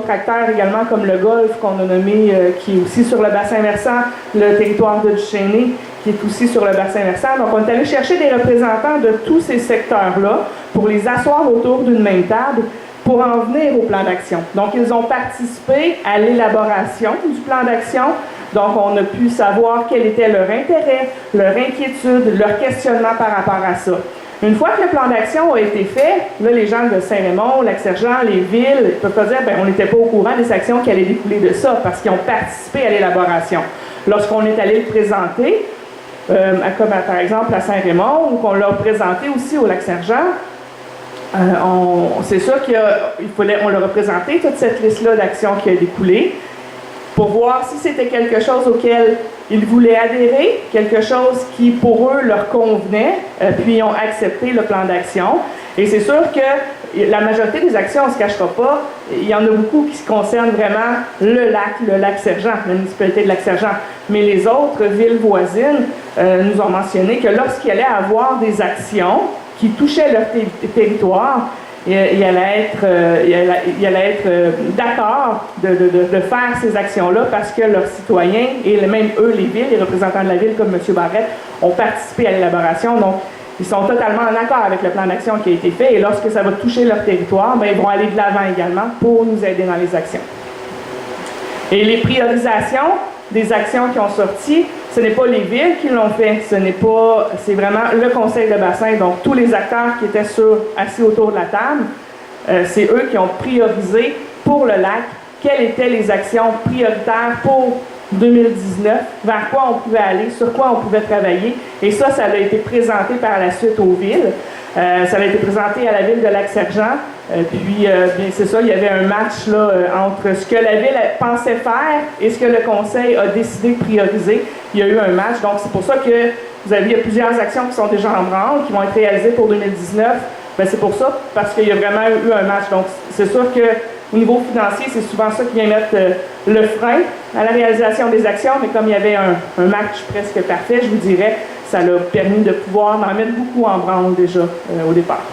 S2: acteurs également, comme le Golfe qu'on a nommé, qui est aussi sur le bassin versant, le territoire de Duchesnay, qui est aussi sur le bassin versant. Donc, on est allé chercher des représentants de tous ces secteurs-là pour les asseoir autour d'une même table pour en venir au plan d'action. Donc, ils ont participé à l'élaboration du plan d'action. Donc, on a pu savoir quel était leur intérêt, leur inquiétude, leur questionnement par rapport à ça. Une fois que le plan d'action a été fait, là, les gens de Saint-Raymond, Lac-Sergent, les villes, ne peuvent pas dire ben, on n'était pas au courant des actions qui allaient découler de ça parce qu'ils ont participé à l'élaboration. Lorsqu'on est allé le présenter, comme par exemple à Saint-Raymond, ou qu'on l'a présenté aussi au Lac-Sergent, c'est sûr qu'on leur a présenté toute cette liste-là d'actions qui a découlé pour voir si c'était quelque chose auquel ils voulaient adhérer, quelque chose qui pour eux leur convenait, puis ils ont accepté le plan d'action. Et c'est sûr que la majorité des actions, on ne se cachera pas, il y en a beaucoup qui concernent vraiment le Lac-Sergent, la municipalité de Lac-Sergent. Mais les autres villes voisines nous ont mentionné que lorsqu'il allait avoir des actions qui touchaient leur territoire, il allait être d'accord de faire ces actions-là parce que leurs citoyens, et même eux, les villes, les représentants de la ville comme M. Barrette, ont participé à l'élaboration. Donc, ils sont totalement en accord avec le plan d'action qui a été fait et lorsque ça va toucher leur territoire, bien, ils vont aller de l'avant également pour nous aider dans les actions. Et les priorisations des actions qui ont sorti, ce n'est pas les villes qui l'ont fait, c'est vraiment le conseil de bassin, donc tous les acteurs qui étaient assis autour de la table, c'est eux qui ont priorisé pour le lac quelles étaient les actions prioritaires pour 2019, vers quoi on pouvait aller, sur quoi on pouvait travailler. Et ça a été présenté par la suite aux villes. Ça a été présenté à la ville de Lac-Sergent. Bien, c'est ça, il y avait un match là, entre ce que la ville pensait faire et ce que le conseil a décidé de prioriser. Il y a eu un match. Donc, c'est pour ça que il y a plusieurs actions qui sont déjà en branle, qui vont être réalisées pour 2019. Bien, c'est pour ça, parce qu'il y a vraiment eu un match. Donc, c'est sûr qu'au niveau financier, c'est souvent ça qui vient mettre le frein à la réalisation des actions. Mais comme il y avait un match presque parfait, je vous dirais, ça l'a permis de pouvoir en mettre beaucoup en branle déjà au départ.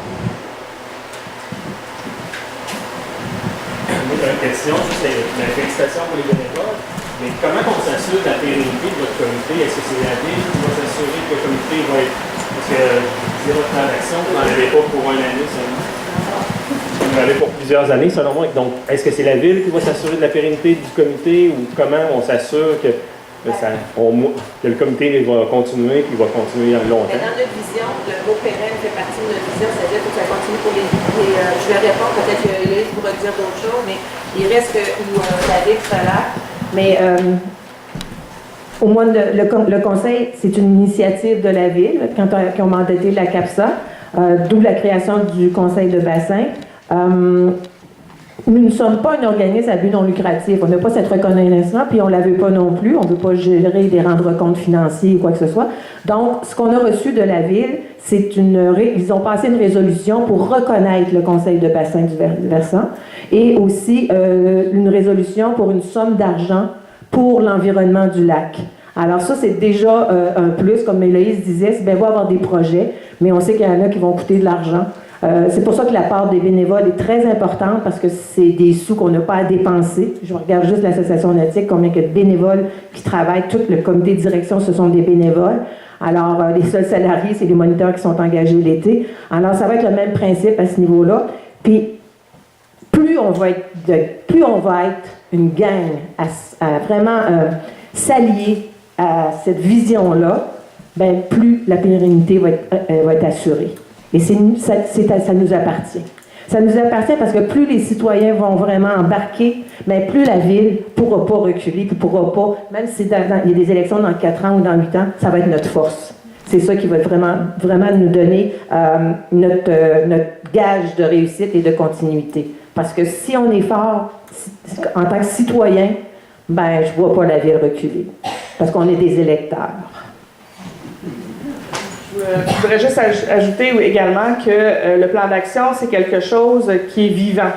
S10: Moi, j'ai une question, c'est la félicitation pour les bénévoles. Mais comment on s'assure de la pérennité de votre comité? Est-ce que c'est la ville qui va s'assurer que le comité va être... Parce que, je votre plan d'action, vous n'en avez pas pour une année seulement. Vous en avez pour plusieurs années, selon moi. Donc, est-ce que c'est la ville qui va s'assurer de la pérennité du comité ou comment on s'assure que le comité va continuer puis va continuer longtemps?
S6: Mais dans notre vision, le mot pérenne fait partie de notre vision, c'est-à-dire que ça continue pour je vais répondre, peut-être que Loïs pourra dire d'autres choses, mais il reste où David sera là.
S1: Mais au moins, le conseil, c'est une initiative de la ville, quand ils ont mandaté la CAPSA, d'où la création du conseil de bassin. Nous ne sommes pas un organisme à but non lucratif. On n'a pas cette reconnaissance, puis on ne la veut pas non plus. On ne veut pas gérer des rendre compte financiers ou quoi que ce soit. Donc, ce qu'on a reçu de la ville, ils ont passé une résolution pour reconnaître le conseil de bassin du versant et aussi une résolution pour une somme d'argent pour l'environnement du lac. Alors ça, c'est déjà un plus, comme Héloïse disait, c'est bien beau avoir des projets, mais on sait qu'il y en a qui vont coûter de l'argent. C'est pour ça que la part des bénévoles est très importante parce que c'est des sous qu'on n'a pas à dépenser. Je regarde juste l'association nautique, combien il y a de bénévoles qui travaillent. Tout le comité de direction, ce sont des bénévoles. Alors, les seuls salariés, c'est les moniteurs qui sont engagés l'été. Alors, ça va être le même principe à ce niveau-là. Puis, plus on va être une gang à vraiment s'allier à cette vision-là, ben plus la pérennité va être assurée. Et ça nous appartient. Ça nous appartient parce que plus les citoyens vont vraiment embarquer, mais plus la ville ne pourra pas reculer, puis pourra pas, même si il y a des élections dans 4 ans ou dans 8 ans, ça va être notre force. C'est ça qui va vraiment nous donner notre gage de réussite et de continuité. Parce que si on est fort, en tant que citoyen, ben je ne vois pas la ville reculer. Parce qu'on est des électeurs.
S2: Je voudrais juste ajouter également que le plan d'action, c'est quelque chose qui est vivant.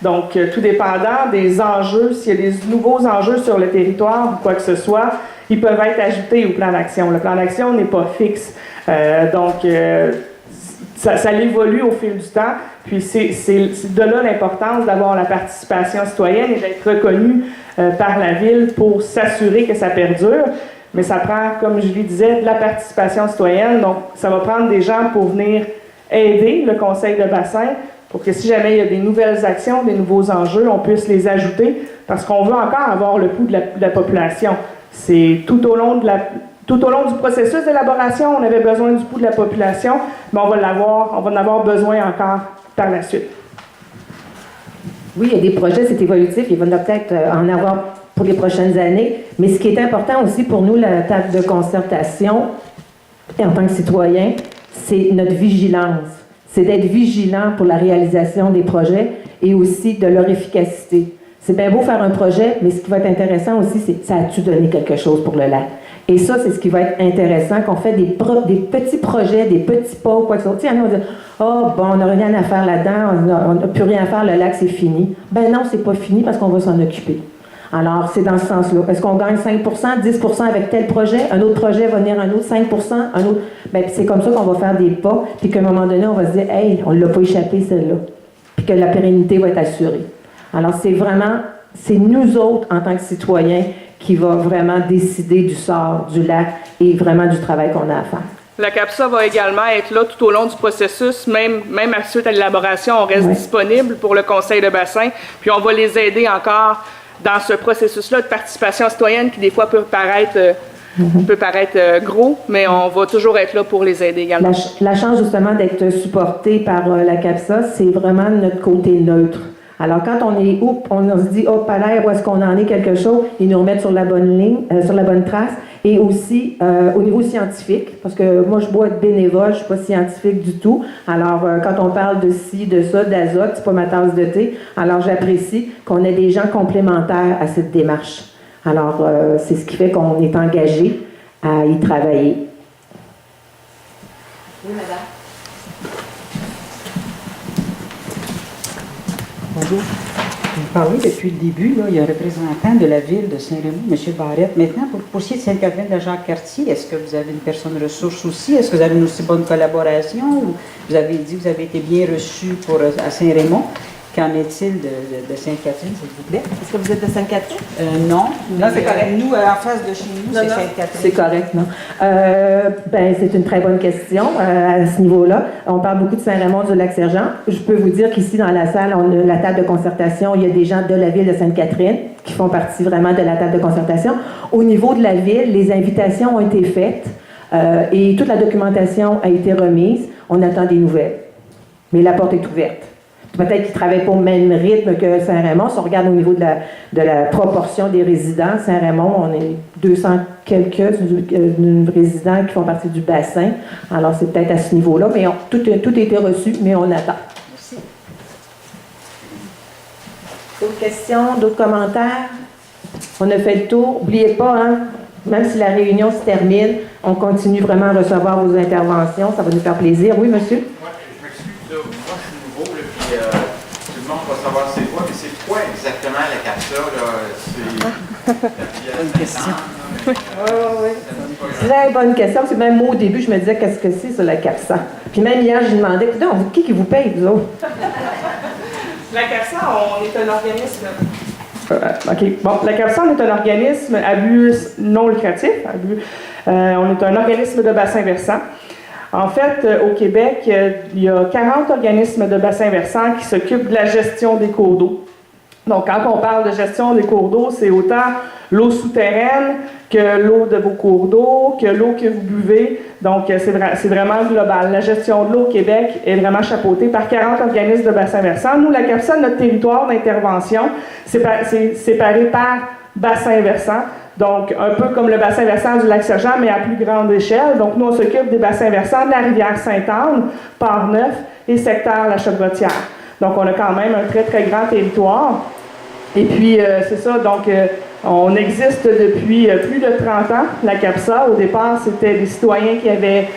S2: Donc, tout dépendant des enjeux, s'il y a des nouveaux enjeux sur le territoire ou quoi que ce soit, ils peuvent être ajoutés au plan d'action. Le plan d'action n'est pas fixe. Ça évolue au fil du temps. Puis c'est de là l'importance d'avoir la participation citoyenne et d'être reconnu par la Ville pour s'assurer que ça perdure. Mais ça prend, comme je lui disais, de la participation citoyenne. Donc, ça va prendre des gens pour venir aider le conseil de bassin pour que si jamais il y a des nouvelles actions, des nouveaux enjeux, on puisse les ajouter parce qu'on veut encore avoir le pouls de la population. C'est tout au long du processus d'élaboration, on avait besoin du pouls de la population, mais on va en avoir besoin encore par la suite.
S1: Oui, il y a des projets, c'est évolutif, il va peut-être en avoir pour les prochaines années, mais ce qui est important aussi pour nous, la table de concertation, en tant que citoyen, c'est notre vigilance. C'est d'être vigilant pour la réalisation des projets et aussi de leur efficacité. C'est bien beau faire un projet, mais ce qui va être intéressant aussi, c'est ça a-tu donné quelque chose pour le lac? Et ça, c'est ce qui va être intéressant, qu'on fait des petits projets, des petits pas ou quoi que ce soit. Tu sais, on dit, oh, bon, on n'a rien à faire là-dedans, on n'a plus rien à faire, le lac, c'est fini. Ben non, c'est pas fini parce qu'on va s'en occuper. Alors, c'est dans ce sens-là. Est-ce qu'on gagne 5 10 avec tel projet? Un autre projet va venir un autre 5 un autre. Bien, c'est comme ça qu'on va faire des pas, puis qu'à un moment donné, on va se dire, hey, on ne l'a pas échappé, celle-là. Puis que la pérennité va être assurée. Alors, c'est nous autres, en tant que citoyens, qui va vraiment décider du sort du lac et vraiment du travail qu'on a à faire.
S2: La CAPSA va également être là tout au long du processus, même à suite à l'élaboration, on reste disponible pour le conseil de bassin, puis on va les aider encore dans ce processus-là de participation citoyenne qui, des fois, peut paraître gros, mais on va toujours être là pour les aider également.
S1: La chance, justement, d'être supporté par la CAPSA, c'est vraiment notre côté neutre. Alors, quand on est on se dit, oh, palais, où est-ce qu'on en est quelque chose, ils nous remettent sur la bonne ligne, sur la bonne trace, et aussi au niveau scientifique, parce que moi, je dois être bénévole, je ne suis pas scientifique du tout. Alors, quand on parle de ci, de ça, d'azote, c'est pas ma tasse de thé. Alors, j'apprécie qu'on ait des gens complémentaires à cette démarche. Alors, c'est ce qui fait qu'on est engagé à y travailler.
S6: Oui, madame.
S11: Bonjour. Vous parlez depuis le début, là, il y a un représentant de la ville de Saint-Raymond, M. Barrette. Maintenant, pour ce qui est de Sainte-Catherine de Jacques-Cartier, est-ce que vous avez une personne ressource aussi? Est-ce que vous avez une aussi bonne collaboration? Vous avez dit que vous avez été bien reçu à Saint-Raymond. Qu'en est-il de Sainte-Catherine, s'il vous plaît?
S6: Est-ce que vous êtes de Sainte-Catherine?
S11: Non. Non, c'est correct. Nous, en face de chez nous, c'est Sainte-Catherine.
S1: C'est correct, non? C'est une très bonne question à ce niveau-là. On parle beaucoup de Saint-Raymond du Lac-Sergent. Je peux vous dire qu'ici, dans la salle, on a la table de concertation. Il y a des gens de la ville de Sainte-Catherine qui font partie vraiment de la table de concertation. Au niveau de la ville, les invitations ont été faites et toute la documentation a été remise. On attend des nouvelles. Mais la porte est ouverte. Peut-être qu'ils ne travaillent pas au même rythme que Saint-Raymond. Si on regarde au niveau de la proportion des résidents, Saint-Raymond, on est 200 quelques résidents qui font partie du bassin. Alors, c'est peut-être à ce niveau-là, mais tout a été reçu, mais on attend.
S11: Merci.
S1: D'autres questions, d'autres commentaires? On a fait le tour. N'oubliez pas, hein, même si la réunion se termine, on continue vraiment à recevoir vos interventions. Ça va nous faire plaisir. Oui, monsieur?
S12: Oui, je m'excuse. Moi, je suis nouveau, là, puis tout le monde va savoir c'est quoi, mais c'est quoi exactement la CAPSA? C'est
S11: Bonne question.
S1: Oui. Très bonne question. C'est même moi, au début, je me disais, qu'est-ce que c'est, ça, la CAPSA? Puis même hier, je demandais, qui vous paye, vous autres?
S2: La CAPSA, on est un organisme. OK. Bon, la CAPSA, on est un organisme à but non lucratif. On est un organisme de bassin versant. En fait, au Québec, il y a 40 organismes de bassin versant qui s'occupent de la gestion des cours d'eau. Donc, quand on parle de gestion des cours d'eau, c'est autant l'eau souterraine que l'eau de vos cours d'eau, que l'eau que vous buvez. Donc, c'est vraiment global. La gestion de l'eau au Québec est vraiment chapeautée par 40 organismes de bassin versant. Nous, la CAPSA, notre territoire d'intervention, c'est séparé par bassin versant. Donc, un peu comme le bassin versant du Lac-Sergent, mais à plus grande échelle. Donc, nous, on s'occupe des bassins versants de la rivière Sainte-Anne, Port-Neuf et secteur La Chevrotière. Donc, on a quand même un très, très grand territoire. Et puis, c'est ça, donc, on existe depuis plus de 30 ans, la CAPSA. Au départ, c'était des citoyens qui avaient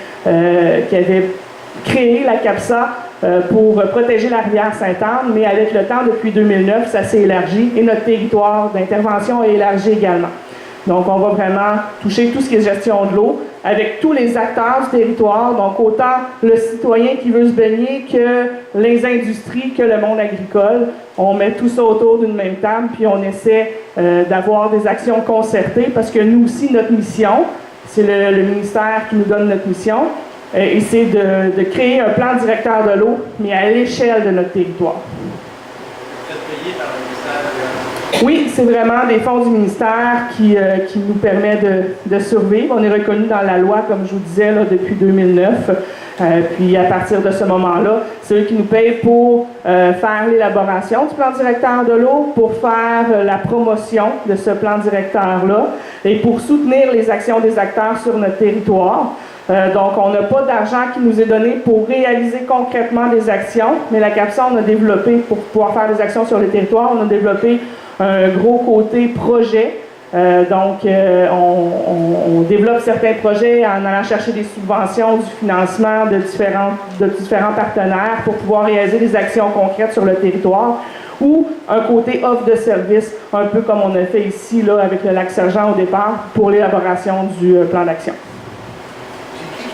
S2: créé la CAPSA pour protéger la rivière Sainte-Anne, mais avec le temps, depuis 2009, ça s'est élargi et notre territoire d'intervention est élargi également. Donc, on va vraiment toucher tout ce qui est gestion de l'eau avec tous les acteurs du territoire, donc autant le citoyen qui veut se baigner que les industries, que le monde agricole. On met tout ça autour d'une même table, puis on essaie d'avoir des actions concertées parce que nous aussi, notre mission, c'est le ministère qui nous donne notre mission, et c'est de créer un plan directeur de l'eau, mais à l'échelle de notre territoire.
S12: Vous êtes payé par le ministère de
S2: Oui, c'est vraiment des fonds du ministère qui nous permet de survivre. On est reconnu dans la loi, comme je vous disais, là, depuis 2009. Puis à partir de ce moment-là, c'est eux qui nous payent pour faire l'élaboration du plan directeur de l'eau, pour faire la promotion de ce plan directeur-là et pour soutenir les actions des acteurs sur notre territoire. Donc, on n'a pas d'argent qui nous est donné pour réaliser concrètement des actions, mais la CAPSA, on a développé, pour pouvoir faire des actions sur le territoire, on a développé un gros côté projet. On développe certains projets en allant chercher des subventions, du financement de différents partenaires pour pouvoir réaliser des actions concrètes sur le territoire, ou un côté offre de service, un peu comme on a fait ici là, avec le Lac-Sergent au départ, pour l'élaboration du plan d'action.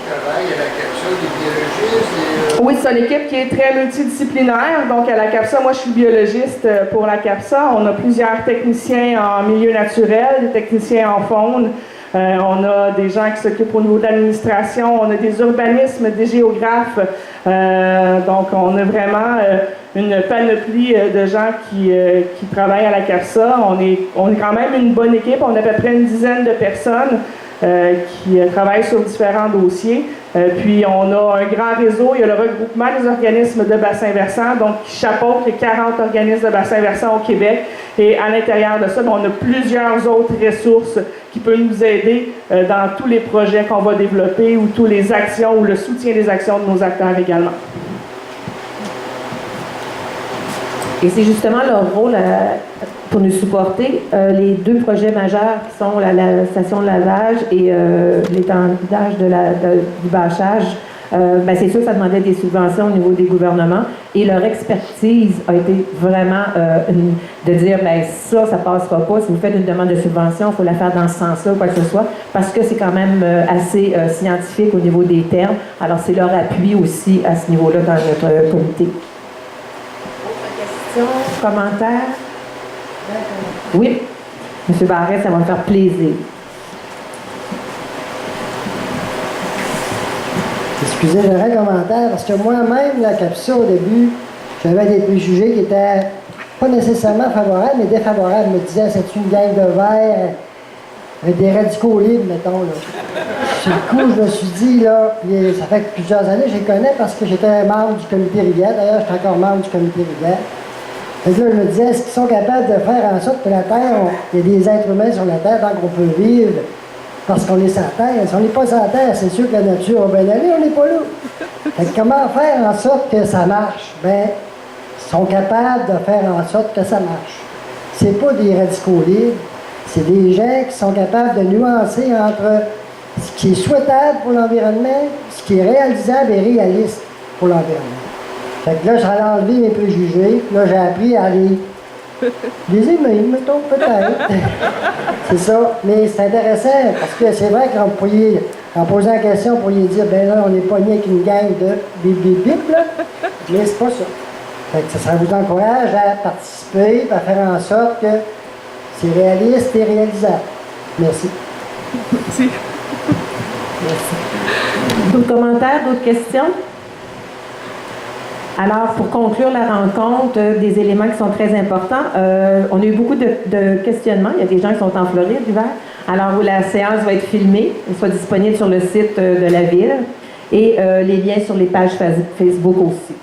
S13: Travaille à la CAPSA, des biologistes?
S2: Oui, c'est une équipe qui est très multidisciplinaire. Donc, à la CAPSA, moi, je suis biologiste pour la CAPSA. On a plusieurs techniciens en milieu naturel, des techniciens en faune. On a des gens qui s'occupent au niveau de l'administration. On a des urbanismes, des géographes. Donc, on a vraiment une panoplie de gens qui travaillent à la CAPSA. On est quand même une bonne équipe. On a à peu près une dizaine de personnes qui travaillent sur différents dossiers. Puis on a un grand réseau, il y a le regroupement des organismes de bassin versant, donc qui chapeaute les 40 organismes de bassin versant au Québec. Et à l'intérieur de ça, on a plusieurs autres ressources qui peuvent nous aider dans tous les projets qu'on va développer ou toutes les actions ou le soutien des actions de nos acteurs également.
S1: Et c'est justement leur rôle pour nous supporter. Les deux projets majeurs qui sont la station de lavage et l'étendage du bâchage, c'est sûr que ça demandait des subventions au niveau des gouvernements. Et leur expertise a été vraiment de dire, ça passera pas. Si vous faites une demande de subvention, il faut la faire dans ce sens-là ou quoi que ce soit, parce que c'est quand même assez scientifique au niveau des termes. Alors, c'est leur appui aussi à ce niveau-là dans notre comité. Commentaires? Oui. M. Barrette, ça va me faire plaisir.
S8: Excusez, j'aurais un commentaire parce que moi-même, la CAPSA, au début, j'avais des préjugés qui étaient pas nécessairement favorables, mais défavorables. Je me disais, c'est une gang de verts avec des radicaux libres, mettons. Là. Sur le coup, je me suis dit, là, puis ça fait plusieurs années que je les connais parce que j'étais membre du comité Rivière. D'ailleurs, je suis encore membre du comité Rivière. Et là, je me disais, est-ce qu'ils sont capables de faire en sorte que la Terre, il y a des êtres humains sur la Terre tant qu'on peut vivre, parce qu'on est sur la Terre. Si on n'est pas sur la Terre, c'est sûr que la nature va bien aller, on n'est pas là. Fait que comment faire en sorte que ça marche? Bien, ils sont capables de faire en sorte que ça marche. C'est pas des radicaux libres, c'est des gens qui sont capables de nuancer entre ce qui est souhaitable pour l'environnement, ce qui est réalisable et réaliste pour l'environnement. Fait que là, j'allais enlever mes préjugés. Là, j'ai appris à les aimer, mettons, peut-être. C'est ça. Mais c'est intéressant, parce que c'est vrai qu'en posant la question, vous pourriez dire, ben là, on est pogné avec une gang de bip, là. Mais c'est pas ça. Fait que ça vous encourage à participer, à faire en sorte que c'est réaliste et réalisable. Merci.
S1: Merci. Merci. D'autres commentaires, d'autres questions? Alors, pour conclure la rencontre, des éléments qui sont très importants, on a eu beaucoup de questionnements. Il y a des gens qui sont en Floride l'hiver. Alors, la séance va être filmée, elle sera disponible sur le site de la Ville et les liens sur les pages Facebook aussi.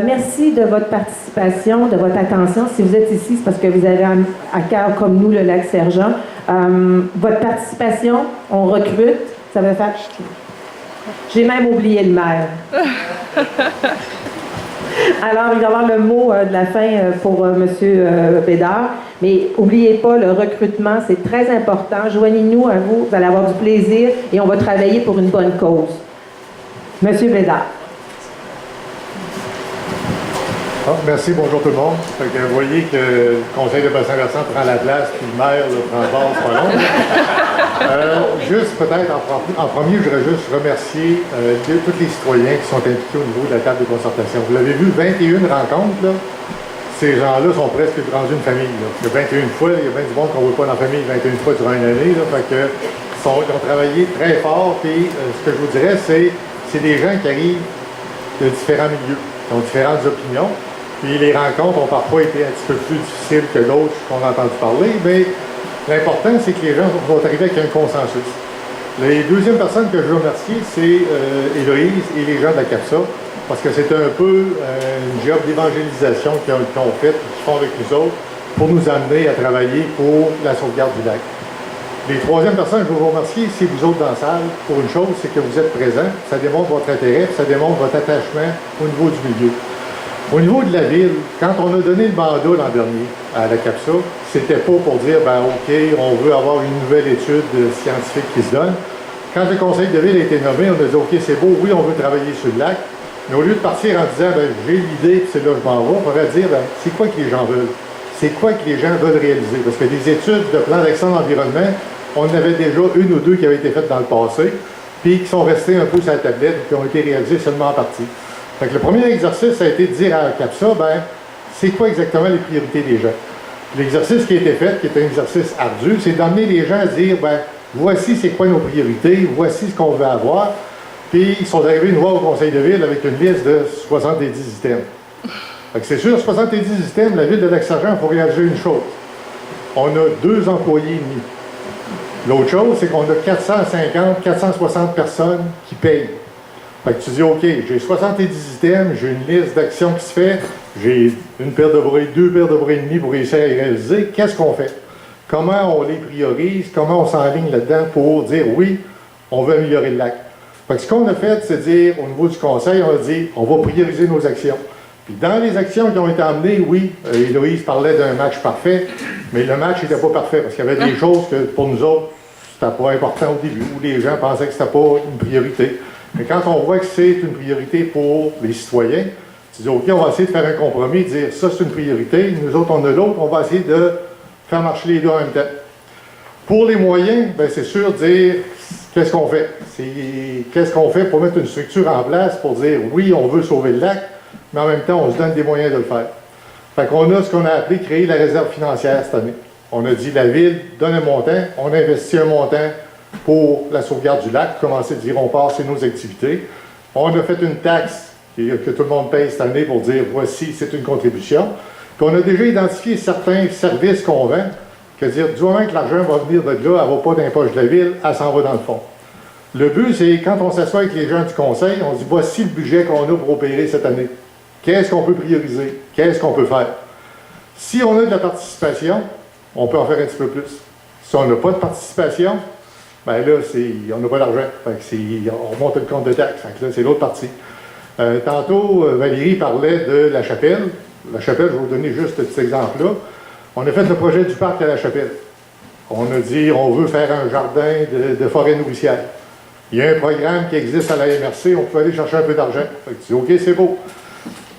S1: Merci de votre participation, de votre attention. Si vous êtes ici, c'est parce que vous avez à cœur, comme nous, le Lac-Sergent. Votre participation, on recrute, ça va faire... J'ai même oublié le maire. Alors, il va y avoir le mot de la fin pour M. Bédard. Mais n'oubliez pas, le recrutement, c'est très important. Joignez-nous à vous, vous allez avoir du plaisir et on va travailler pour une bonne cause. M. Bédard.
S14: Merci, bonjour tout le monde. Fait que vous voyez que le conseil de bassin versant prend la place, puis le maire prend le bord, c'est pas long. Juste peut-être en premier, je voudrais juste remercier tous les citoyens qui sont impliqués au niveau de la table de concertation. Vous l'avez vu, 21 rencontres, là. Ces gens-là sont presque rendus une famille. Là. Parce que 21 fois, il y a bien du monde qu'on ne voit pas dans la famille 21 fois durant une année. Là. Fait que, ils ont travaillé très fort. Puis ce que je vous dirais, c'est des gens qui arrivent de différents milieux, qui ont différentes opinions. Puis les rencontres ont parfois été un petit peu plus difficiles que d'autres qu'on a entendu parler. Mais l'important, c'est que les gens vont arriver avec un consensus. Les deuxièmes personnes que je veux remercier, c'est Héloïse et les gens de la CAPSA. Parce que c'est un peu une job d'évangélisation qu'ils ont fait et qu'ils font avec nous autres pour nous amener à travailler pour la sauvegarde du lac. Les troisièmes personnes que je veux vous remercier, c'est vous autres dans la salle. Pour une chose, c'est que vous êtes présents. Ça démontre votre intérêt, ça démontre votre attachement au niveau du milieu. Au niveau de la ville, quand on a donné le mandat l'an dernier à la CAPSA, c'était pas pour dire, ben OK, on veut avoir une nouvelle étude scientifique qui se donne. Quand le conseil de ville a été nommé, on a dit, OK, c'est beau, oui, on veut travailler sur le lac. Mais au lieu de partir en disant, ben, j'ai l'idée, puis c'est là que je m'en vais, on pourrait dire, ben, c'est quoi que les gens veulent? C'est quoi que les gens veulent réaliser? Parce que des études de plan d'action d'environnement, on en avait déjà une ou deux qui avaient été faites dans le passé, puis qui sont restées un peu sur la tablette, et qui ont été réalisées seulement en partie. Fait que le premier exercice, ça a été de dire à CAPSA, ben, c'est quoi exactement les priorités des gens? L'exercice qui a été fait, qui est un exercice ardu, c'est d'amener les gens à dire, ben, voici c'est quoi nos priorités, voici ce qu'on veut avoir. Puis, ils sont arrivés nous voir au conseil de ville avec une liste de 70 items. Fait que c'est sûr, 70 items, la ville de Lac-Sargent, il faut réaliser une chose. On a 2 employés et demi. L'autre chose, c'est qu'on a 450, 460 personnes qui payent. Fait que tu dis, OK, j'ai 70 items, j'ai une liste d'actions qui se fait, j'ai une paire de bras, 2 paires de bras et demi pour réussir à les réaliser. Qu'est-ce qu'on fait? Comment on les priorise? Comment on s'enligne là-dedans pour dire, oui, on veut améliorer le lac? Fait que ce qu'on a fait, c'est dire, au niveau du conseil, on a dit, on va prioriser nos actions. Puis dans les actions qui ont été amenées, oui, Héloïse parlait d'un match parfait, mais le match n'était pas parfait, parce qu'il y avait des choses que, pour nous autres, c'était pas important au début, où les gens pensaient que c'était pas une priorité. Mais quand on voit que c'est une priorité pour les citoyens, tu dis, OK, on va essayer de faire un compromis, de dire, ça c'est une priorité, nous autres on a l'autre, on va essayer de faire marcher les deux en même temps. Pour les moyens, bien c'est sûr, dire, qu'est-ce qu'on fait? Qu'est-ce qu'on fait pour mettre une structure en place pour dire, oui, on veut sauver le lac, mais en même temps, on se donne des moyens de le faire. Fait qu'on a ce qu'on a appelé créer la réserve financière cette année. On a dit, la ville donne un montant, on investit un montant pour la sauvegarde du lac, commencer à dire, on part sur nos activités. On a fait une taxe que tout le monde paye cette année pour dire, voici, c'est une contribution. Puis on a déjà identifié certains services qu'on vend, que dire, du moment que l'argent va venir de là, elle ne va pas dans les poches de la ville, elle s'en va dans le fond. Le but, c'est quand on s'assoit avec les gens du conseil, on dit, voici le budget qu'on a pour opérer cette année. Qu'est-ce qu'on peut prioriser? Qu'est-ce qu'on peut faire? Si on a de la participation, on peut en faire un petit peu plus. Si on n'a pas de participation, bien là, on n'a pas d'argent. On remonte le compte de taxe. Là, c'est l'autre partie. Tantôt, Valérie parlait de la chapelle. La chapelle, je vais vous donner juste ce petit exemple-là. On a fait le projet du parc à la chapelle. On a dit, on veut faire un jardin de forêt nourricière. Il y a un programme qui existe à la MRC, on peut aller chercher un peu d'argent. Fait que tu dis, OK, c'est beau.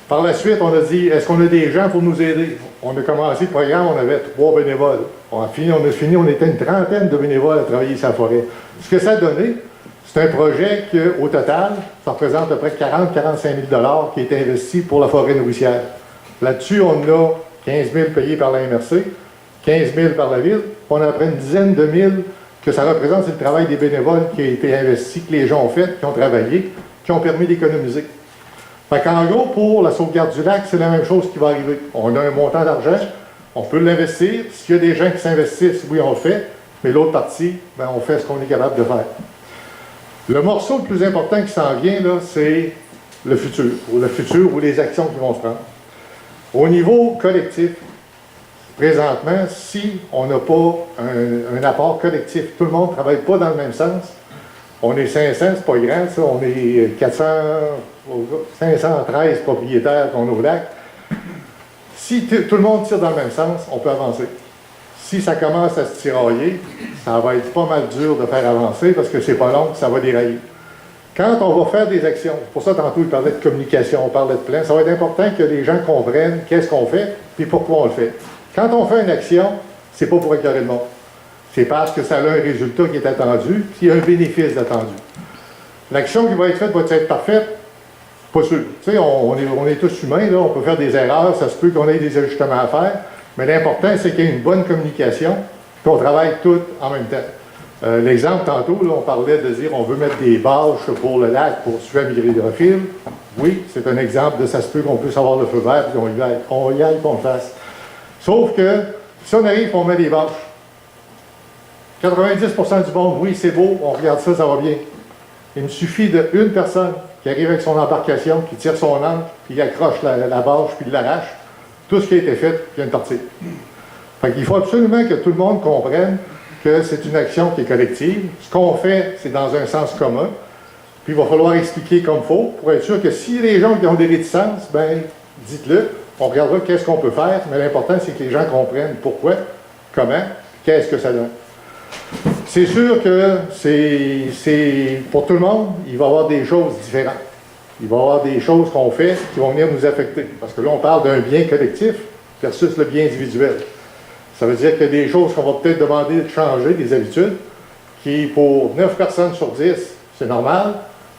S14: Par la suite, on a dit, est-ce qu'on a des gens pour nous aider? On a commencé le programme, on avait 3 bénévoles. On a fini, on était une trentaine de bénévoles à travailler sur la forêt. Ce que ça a donné, c'est un projet qu'au total, ça représente à peu près 40-45 000 qui est investi pour la forêt nourricière. Là-dessus, on a 15 000 payés par la MRC, 15 000 par la ville, on a à peu près une dizaine de mille que ça représente, c'est le travail des bénévoles qui a été investi, que les gens ont fait, qui ont travaillé, qui ont permis d'économiser. Fait qu'en gros, pour la sauvegarde du lac, c'est la même chose qui va arriver. On a un montant d'argent, on peut l'investir. S'il y a des gens qui s'investissent, oui, on le fait, mais l'autre partie, ben, on fait ce qu'on est capable de faire. Le morceau le plus important qui s'en vient, là, c'est le futur ou les actions qui vont se prendre. Au niveau collectif, présentement, si on n'a pas un apport collectif, tout le monde ne travaille pas dans le même sens, on est 500, c'est pas grand, ça, on est 513 propriétaires qu'on a au lac. Si tout le monde tire dans le même sens, on peut avancer. Si ça commence à se tirailler, ça va être pas mal dur de faire avancer parce que c'est pas long, ça va dérailler. Quand on va faire des actions, pour ça tantôt il parlait de communication, on parlait de plan, ça va être important que les gens comprennent qu'est-ce qu'on fait puis pourquoi on le fait. Quand on fait une action, c'est pas pour écœurer le monde. C'est parce que ça a un résultat qui est attendu, puis il y a un bénéfice attendu. L'action qui va être faite va être parfaite? Pas sûr. Tu sais, on est tous humains, là, on peut faire des erreurs, ça se peut qu'on ait des ajustements à faire, mais l'important, c'est qu'il y ait une bonne communication, qu'on travaille tous en même temps. L'exemple tantôt, là, on parlait de dire on veut mettre des bâches pour le lac pour suivre l'hydrophile. Oui, c'est un exemple de ça se peut qu'on puisse avoir le feu vert, puis on y aille qu'on le fasse. Sauf que, si on arrive et on met des bâches, 90% du monde, oui, c'est beau, on regarde ça, ça va bien. Il me suffit d'une personne qui arrive avec son embarcation, qui tire son ancre, puis il accroche la bâche, puis il l'arrache. Tout ce qui a été fait vient de partir. Fait qu'il faut absolument que tout le monde comprenne que c'est une action qui est collective. Ce qu'on fait, c'est dans un sens commun. Puis il va falloir expliquer comme il faut, pour être sûr que si les gens qui ont des réticences, ben dites-le, on regardera qu'est-ce qu'on peut faire, mais l'important, c'est que les gens comprennent pourquoi, comment, qu'est-ce que ça donne. C'est sûr que c'est pour tout le monde, il va y avoir des choses différentes. Il va y avoir des choses qu'on fait qui vont venir nous affecter. Parce que là, on parle d'un bien collectif versus le bien individuel. Ça veut dire qu'il y a des choses qu'on va peut-être demander de changer, des habitudes, qui pour 9 personnes sur 10, c'est normal,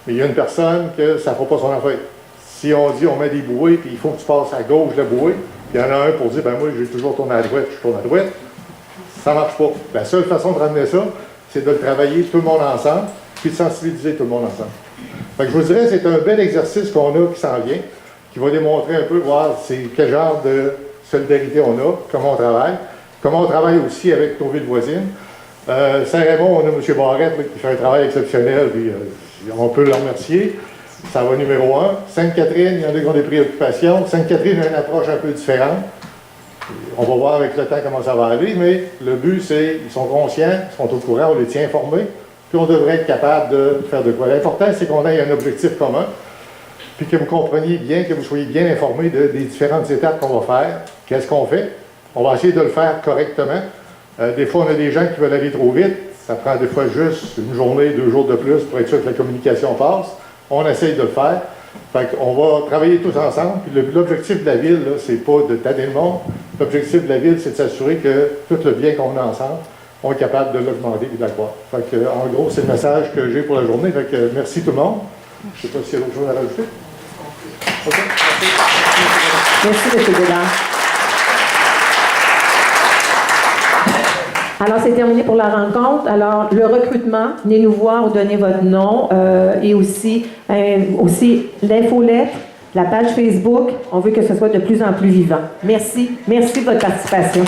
S14: mais il y a une personne que ça ne fera pas son affaire. Si on dit on met des bouées, puis il faut que tu passes à gauche de la bouée, puis il y en a un pour dire, ben moi, j'ai toujours tourné à droite, je tourne à droite, ça ne marche pas. La seule façon de ramener ça, c'est de le travailler tout le monde ensemble, puis de sensibiliser tout le monde ensemble. Fait que je vous dirais, c'est un bel exercice qu'on a qui s'en vient, qui va démontrer un peu, voir c'est quel genre de solidarité on a, comment on travaille aussi avec nos villes voisines. Saint-Raymond, on a M. Barrette là, qui fait un travail exceptionnel, puis on peut le remercier. Ça va numéro 1. Sainte-Catherine, il y en a qui ont des préoccupations. Sainte-Catherine a une approche un peu différente. On va voir avec le temps comment ça va aller, mais le but, c'est qu'ils sont conscients, ils sont au courant, on les tient informés, puis on devrait être capable de faire de quoi. L'important, c'est qu'on ait un objectif commun, puis que vous compreniez bien, que vous soyez bien informés des différentes étapes qu'on va faire. Qu'est-ce qu'on fait? On va essayer de le faire correctement. Des fois, on a des gens qui veulent aller trop vite. Ça prend des fois juste une journée, 2 jours de plus pour être sûr que la communication passe. On essaye de le faire. Fait qu'on va travailler tous ensemble. Puis l'objectif de la ville, c'est pas de tanner le monde. L'objectif de la ville, c'est de s'assurer que tout le bien qu'on a ensemble, on est capable de l'augmenter et de l'accroître. Fait que, en gros, c'est le message que j'ai pour la journée. Fait que, merci tout le monde. Je ne sais pas s'il y a d'autres choses à rajouter. Okay.
S1: Merci, M. Bédard. Alors, c'est terminé pour la rencontre. Alors, le recrutement, venez nous voir ou donner votre nom et aussi l'infolettre, la page Facebook. On veut que ce soit de plus en plus vivant. Merci. Merci de votre participation.